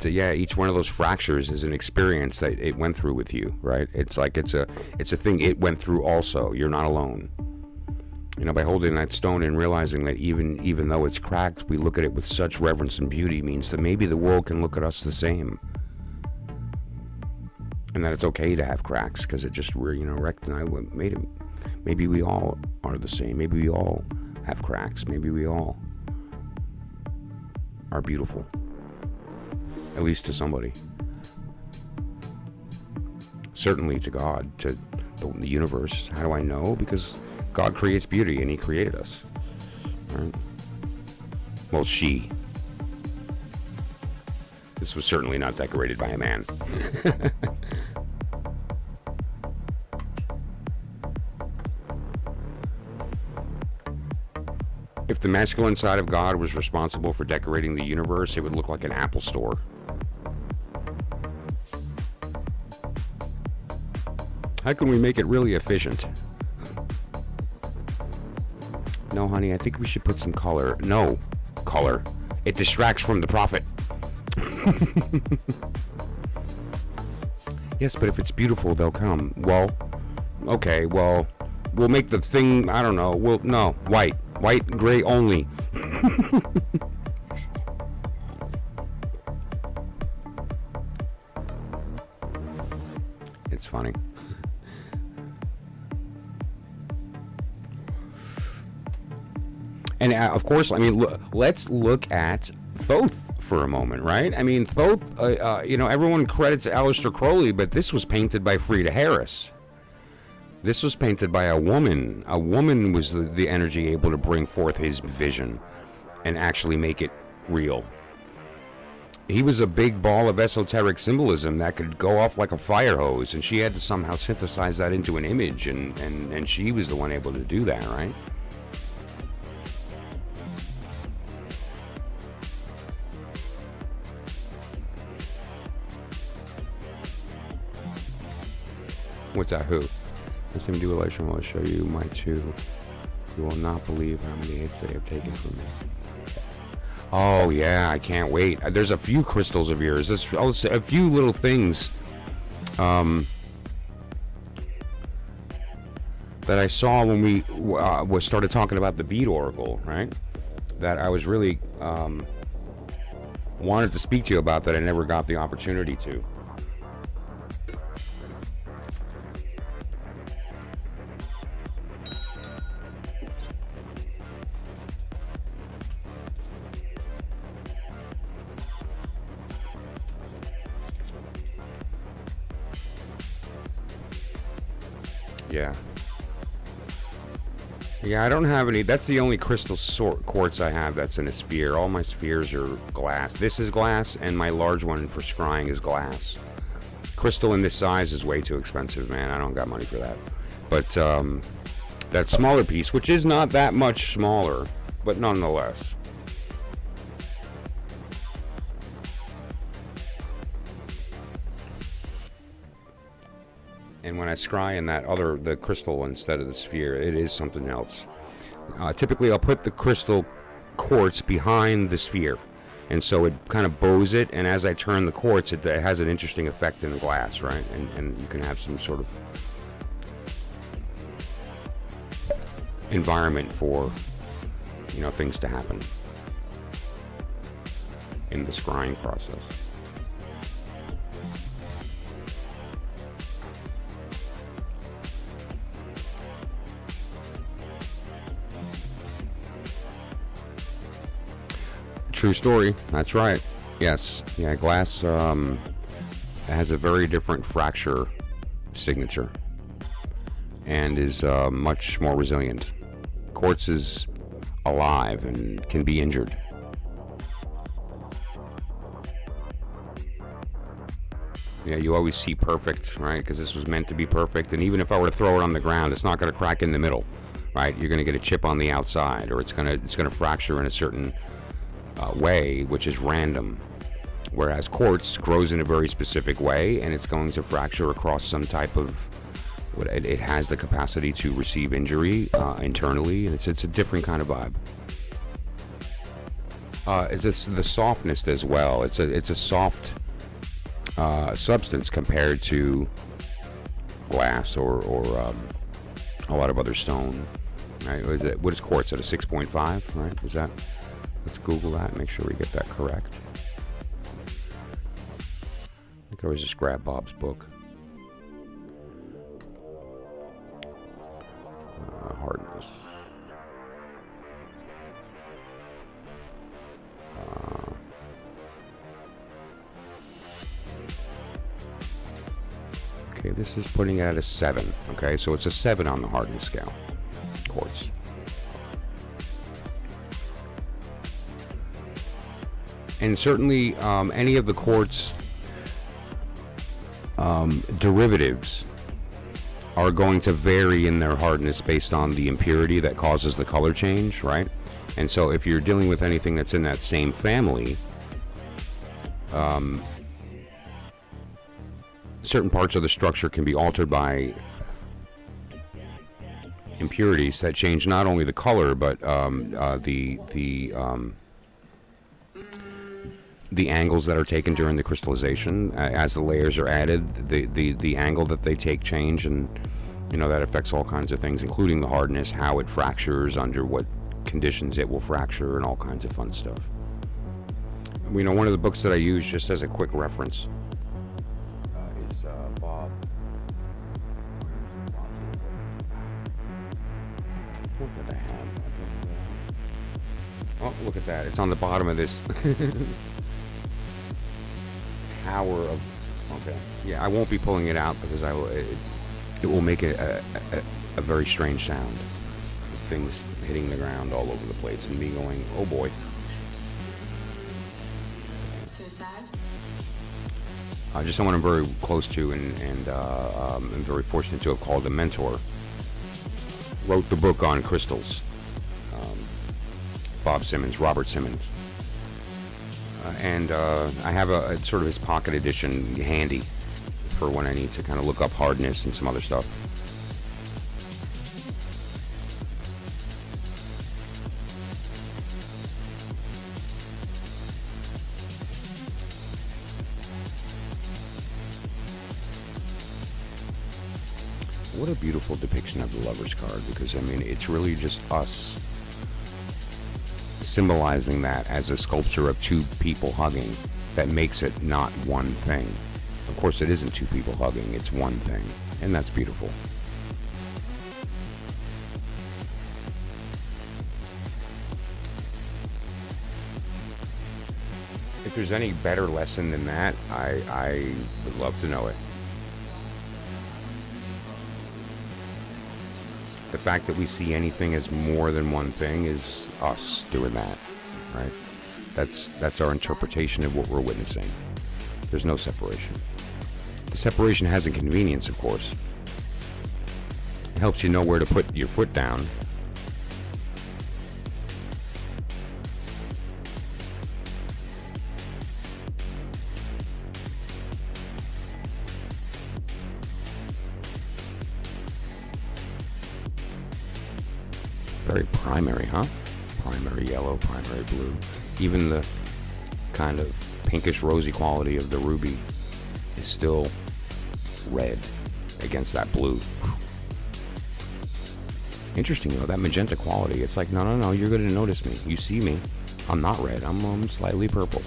Yeah, each one of those fractures is an experience that it went through with you, right? It's like it's a thing it went through also. You're not alone. You know, by holding that stone and realizing that even though it's cracked, we look at it with such reverence and beauty means that maybe the world can look at us the same. And that it's okay to have cracks because it just, you know, recognize what made it. Maybe we all are the same. Maybe we all have cracks. Maybe we all are beautiful. At least to somebody. Certainly to God, to the universe. How do I know? Because God creates beauty and He created us. Right? Well, she. This was certainly not decorated by a man. If the masculine side of God was responsible for decorating the universe, it would look like an Apple store. How can we make it really efficient? No, honey, I think we should put some color. No, color. It distracts from the profit. Yes, but if it's beautiful, they'll come. Well, okay, well, we'll make the thing, I don't know, no, white. White, gray only. It's funny. And of course, I mean, let's look at Thoth for a moment, right? I mean, Thoth, you know, everyone credits Aleister Crowley, but this was painted by Frieda Harris. This was painted by a woman. A woman was the energy able to bring forth his vision and actually make it real. He was a big ball of esoteric symbolism that could go off like a fire hose, and she had to somehow synthesize that into an image, and she was the one able to do that, right? What's that? Who? The same duelation will show you my two. You will not believe how many hits they have taken from me. Oh yeah, I can't wait. There's a few crystals of yours. There's a few little things that I saw when we started talking about the bead oracle, right? That I was really wanted to speak to you about that I never got the opportunity to. Yeah. Yeah, I don't have any. That's the only crystal quartz I have that's in a sphere. All my spheres are glass. This is glass, and my large one for scrying is glass. Crystal in this size is way too expensive, man. I don't got money for that. But that smaller piece, which is not that much smaller, but nonetheless. And when I scry in the crystal instead of the sphere, it is something else. Typically, I'll put the crystal quartz behind the sphere, and so it kind of bows it, and as I turn the quartz, it has an interesting effect in the glass, right? And you can have some sort of environment for, things to happen in the scrying process. True story. That's right. Yes. Yeah, glass has a very different fracture signature and is much more resilient. Quartz is alive and can be injured. Yeah, you always see perfect, right? Because this was meant to be perfect. And even if I were to throw it on the ground, it's not going to crack in the middle, right? You're going to get a chip on the outside, or it's going to fracture in a certain way, which is random. Whereas quartz grows in a very specific way, and it's going to fracture across some type of. It has the capacity to receive injury internally, and it's a different kind of vibe. It's the softness as well. It's a soft substance compared to glass or a lot of other stone. Right? What is quartz at a 6.5? Right? Is that? Let's Google that. Make sure we get that correct. I could always just grab Bob's book. Hardness. Okay, this is putting it at a 7. Okay, so it's a 7 on the hardness scale. Quartz. And certainly any of the quartz derivatives are going to vary in their hardness based on the impurity that causes the color change, right? And so if you're dealing with anything that's in that same family, certain parts of the structure can be altered by impurities that change not only the color, but the angles that are taken during the crystallization. As the layers are added, the angle that they take change, and that affects all kinds of things, including the hardness, how it fractures, under what conditions it will fracture, and all kinds of fun stuff. One of the books that I use just as a quick reference is Bob. What did I have? Oh, look at that. It's on the bottom of this tower of. Okay. Yeah, I won't be pulling it out because it will make a very strange sound. With things hitting the ground all over the place and me going, oh boy. So sad? Just someone I'm very close to and I'm very fortunate to have called a mentor. Wrote the book on crystals. Robert Simmons. And I have a sort of his pocket edition handy for when I need to kind of look up hardness and some other stuff. What a beautiful depiction of the Lover's card, because it's really just us symbolizing that as a sculpture of two people hugging that makes it not one thing. Of course, it isn't two people hugging, it's one thing, and that's beautiful. If there's any better lesson than that, I would love to know it. The fact that we see anything as more than one thing is us doing that, right? That's our interpretation of what we're witnessing. There's no separation. The separation has inconvenience, of course. It helps you know where to put your foot down. Very primary, huh? Primary yellow, primary blue. Even the kind of pinkish rosy quality of the ruby is still red against that blue. Interesting though, that magenta quality. It's like, no, you're going to notice me. You see me. I'm not red. I'm slightly purple.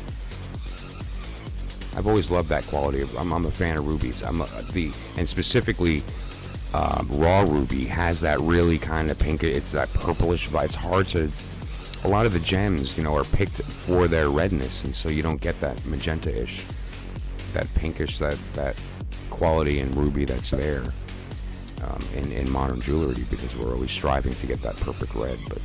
I've always loved that quality. I'm a fan of rubies. And specifically, raw ruby has that really kind of pink. It's that purplish vibe. It's hard to. A lot of the gems, are picked for their redness, and so you don't get that magenta-ish, that pinkish, that quality in ruby that's there in modern jewelry, because we're always striving to get that perfect red. But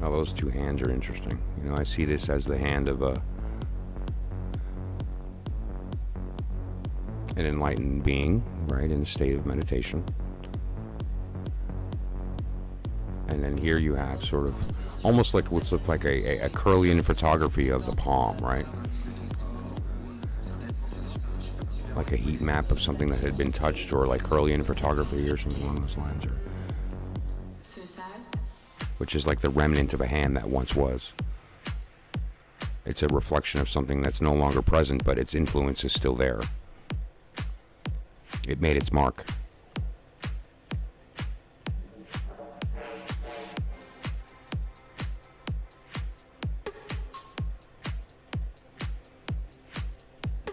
oh, those two hands are interesting. I see this as the hand of an enlightened being, right, in a state of meditation. And then here you have sort of almost like what's looked like a Curlian photography of the palm, right? Like a heat map of something that had been touched, or like Curlian photography or something along those lines. Which is like the remnant of a hand that once was. It's a reflection of something that's no longer present, but its influence is still there. It made its mark.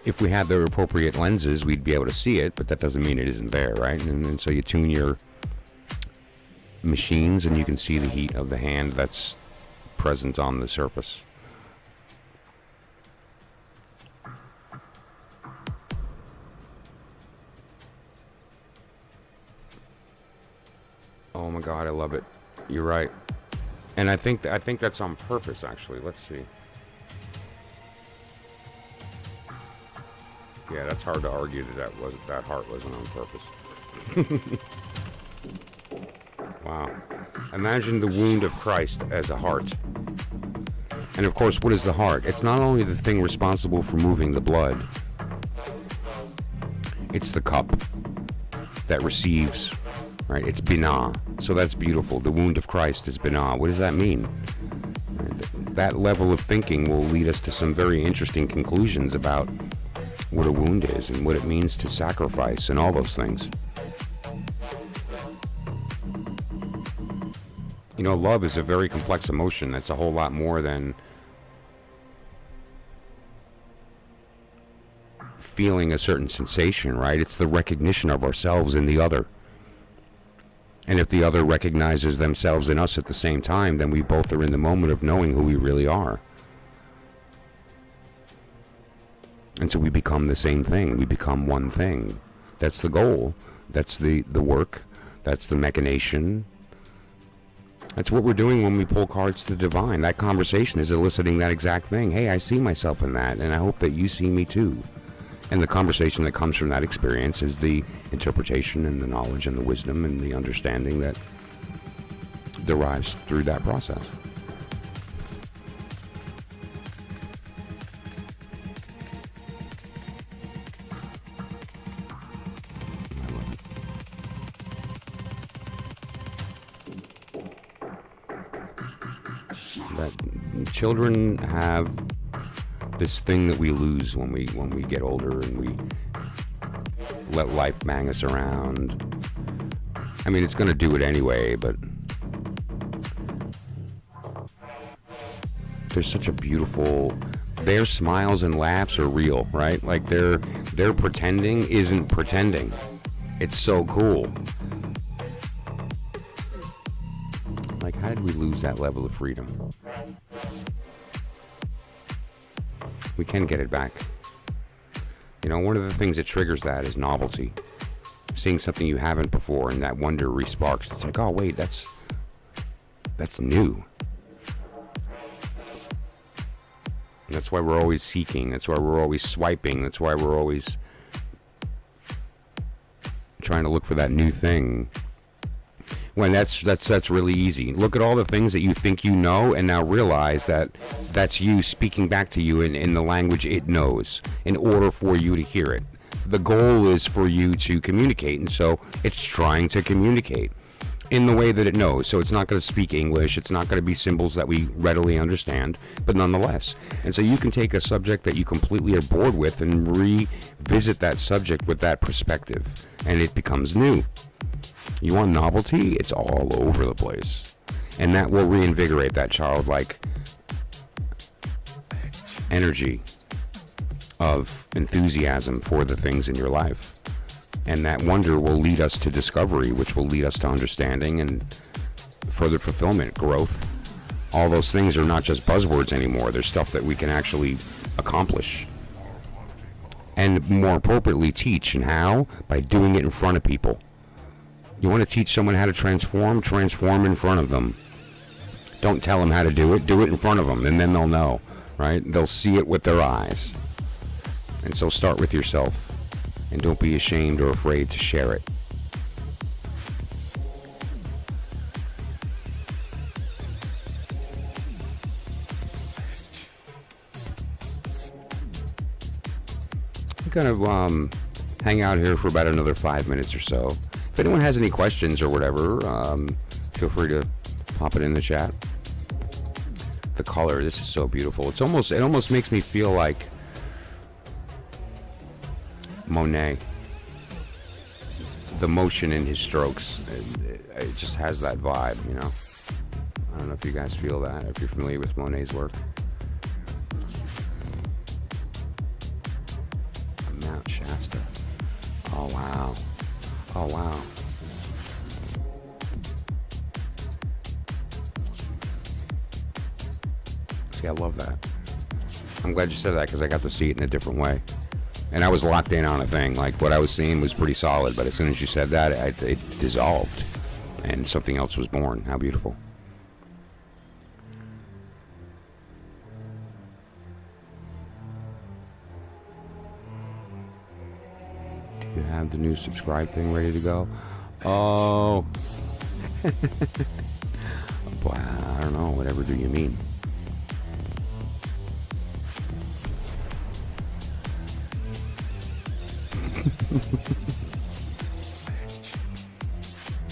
If we had the appropriate lenses, we'd be able to see it, but that doesn't mean it isn't there, right? And so you tune your machines and you can see the heat of the hand that's present on the surface. Oh my God, I love it. You're right. And I think that's on purpose, actually. Let's see. Yeah, that's hard to argue that heart wasn't on purpose. Wow. Imagine the wound of Christ as a heart. And of course, what is the heart? It's not only the thing responsible for moving the blood. It's the cup that receives, right? It's binah. So that's beautiful. The wound of Christ is binah. What does that mean? That level of thinking will lead us to some very interesting conclusions about what a wound is and what it means to sacrifice and all those things. Love is a very complex emotion. That's a whole lot more than feeling a certain sensation, right? It's the recognition of ourselves in the other. And if the other recognizes themselves in us at the same time, then we both are in the moment of knowing who we really are. And so we become the same thing. We become one thing. That's the goal. That's the work. That's the machination. That's what we're doing when we pull cards to the divine. That conversation is eliciting that exact thing. Hey, I see myself in that, and I hope that you see me too. And the conversation that comes from that experience is the interpretation and the knowledge and the wisdom and the understanding that derives through that process. That children have this thing that we lose when we get older and we let life bang us around. I mean, it's going to do it anyway, but there's such a beautiful their smiles and laughs are real, right? Like their pretending isn't pretending. It's so cool. Like, how did we lose that level of freedom? We can get it back. You know, one of the things that triggers that is novelty. Seeing something you haven't before, and that wonder resparks. It's like, oh wait, that's new. And that's why we're always seeking. That's why we're always swiping. That's why we're always trying to look for that new thing. When that's really easy. Look at all the things that you think you know, and now realize that that's you speaking back to you in the language it knows, in order for you to hear it. The goal is for you to communicate, and so it's trying to communicate in the way that it knows. So it's not going to speak English, it's not going to be symbols that we readily understand, but nonetheless. And so you can take a subject that you completely are bored with and revisit that subject with that perspective, and it becomes new. You want novelty? It's all over the place. And that will reinvigorate that childlike energy of enthusiasm for the things in your life. And that wonder will lead us to discovery, which will lead us to understanding and further fulfillment, growth. All those things are not just buzzwords anymore. They're stuff that we can actually accomplish. And more appropriately, teach. And how? By doing it in front of people. You want to teach someone how to transform? Transform in front of them. Don't tell them how to do it in front of them, and then they'll know, right? They'll see it with their eyes. And so start with yourself, and don't be ashamed or afraid to share it. I'm going to hang out here for about another 5 minutes or so. If anyone has any questions or whatever, feel free to pop it in the chat. The color, this is so beautiful. It almost makes me feel like Monet. The motion in his strokes, it just has that vibe, you know. I don't know if you guys feel that, if you're familiar with Monet's work. Mount Shasta. Oh wow. Oh wow. See, I love that. I'm glad you said that because I got to see it in a different way. And I was locked in on a thing. Like, what I was seeing was pretty solid, but as soon as you said that, it dissolved. And something else was born. How beautiful. Do you have the new subscribe thing ready to go? Oh. Boy, I don't know. Whatever do you mean?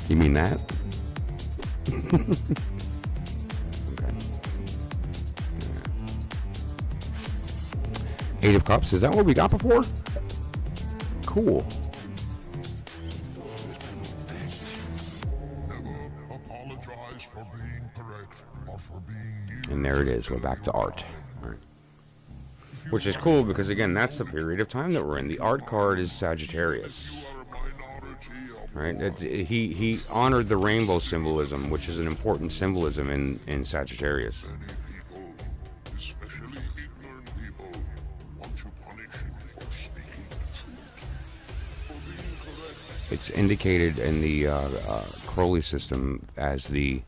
You mean that? Okay. Yeah. 8 of Cups, is that what we got before? Cool. And there it is, we're back to art. All right. Which is cool because, again, that's the period of time that we're in. The art card is Sagittarius. Right? He honored the rainbow symbolism, which is an important symbolism in Sagittarius. It's indicated in the Crowley system as the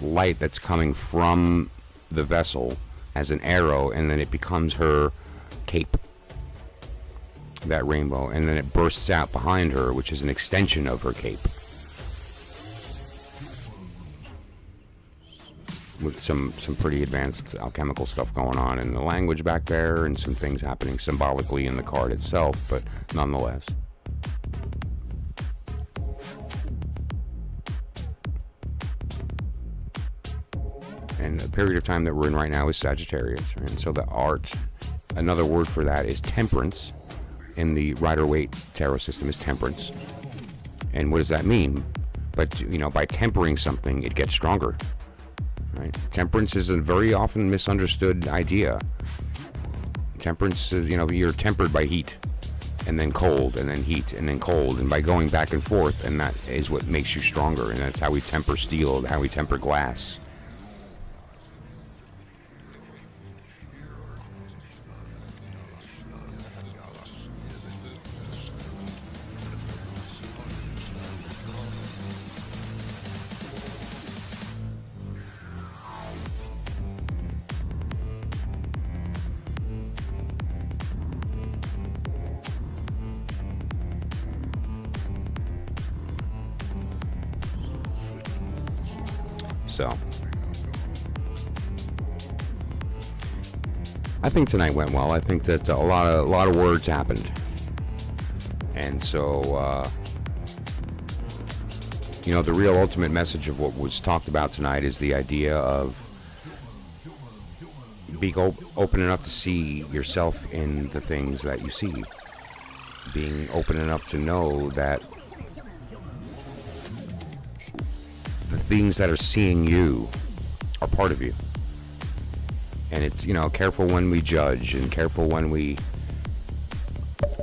light that's coming from the vessel as an arrow, and then it becomes her cape, that rainbow, and then it bursts out behind her, which is an extension of her cape, with some pretty advanced alchemical stuff going on in the language back there, and some things happening symbolically in the card itself, but nonetheless. And the period of time that we're in right now is Sagittarius. Right? And so the art, another word for that is temperance. In the Rider-Waite tarot system is temperance. And what does that mean? But, you know, by tempering something, it gets stronger. Right? Temperance is a very often misunderstood idea. Temperance is, you're tempered by heat, and then cold, and then heat, and then cold, and by going back and forth, and that is what makes you stronger, and that's how we temper steel, how we temper glass. So, I think tonight went well. I think that a lot of words happened, and so the real ultimate message of what was talked about tonight is the idea of being open enough to see yourself in the things that you see, being open enough to know that the things that are seeing you are part of you. And it's, careful when we judge and careful when we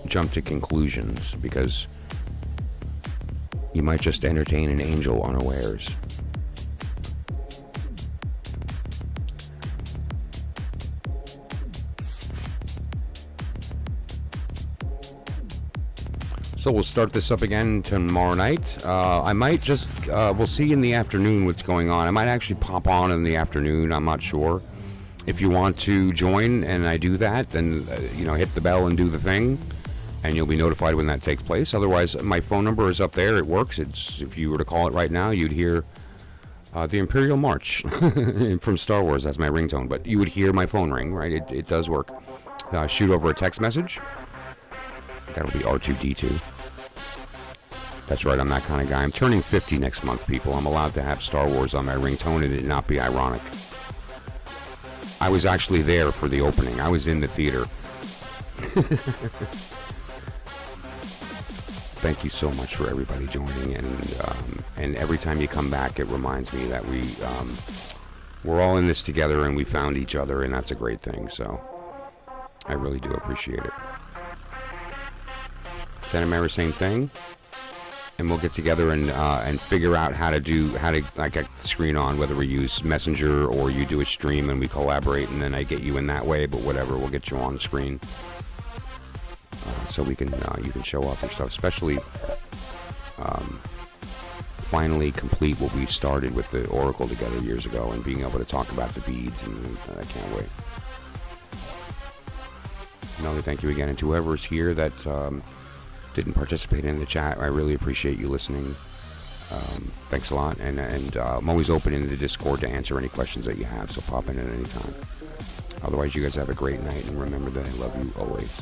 jump to conclusions, because you might just entertain an angel unawares. So we'll start this up again tomorrow night. I might just, we'll see in the afternoon what's going on. I might actually pop on in the afternoon. I'm not sure. If you want to join and I do that, then, hit the bell and do the thing, and you'll be notified when that takes place. Otherwise, my phone number is up there. It works. If you were to call it right now, you'd hear the Imperial March from Star Wars. That's my ringtone. But you would hear my phone ring, right? It does work. Shoot over a text message. That'll be R2D2. That's right, I'm that kind of guy. I'm turning 50 next month, people. I'm allowed to have Star Wars on my ringtone and it not be ironic. I was actually there for the opening. I was in the theater. Thank you so much for everybody joining, and every time you come back, it reminds me that we're all in this together and we found each other, and that's a great thing. So I really do appreciate it. ShemHaMephorash, same thing, and we'll get together and figure out how to like a screen on, whether we use Messenger or you do a stream and we collaborate, and then I get you in that way. But whatever, we'll get you on screen so we can you can show off your stuff, especially finally complete what we started with the Oracle together years ago, and being able to talk about the beads, and I can't wait. Another thank you again, and to whoever's here that didn't participate in the chat, I really appreciate you listening. Thanks a lot, and I'm always open in the Discord to answer any questions that you have, so pop in at any time. Otherwise, you guys have a great night, and remember that I love you always.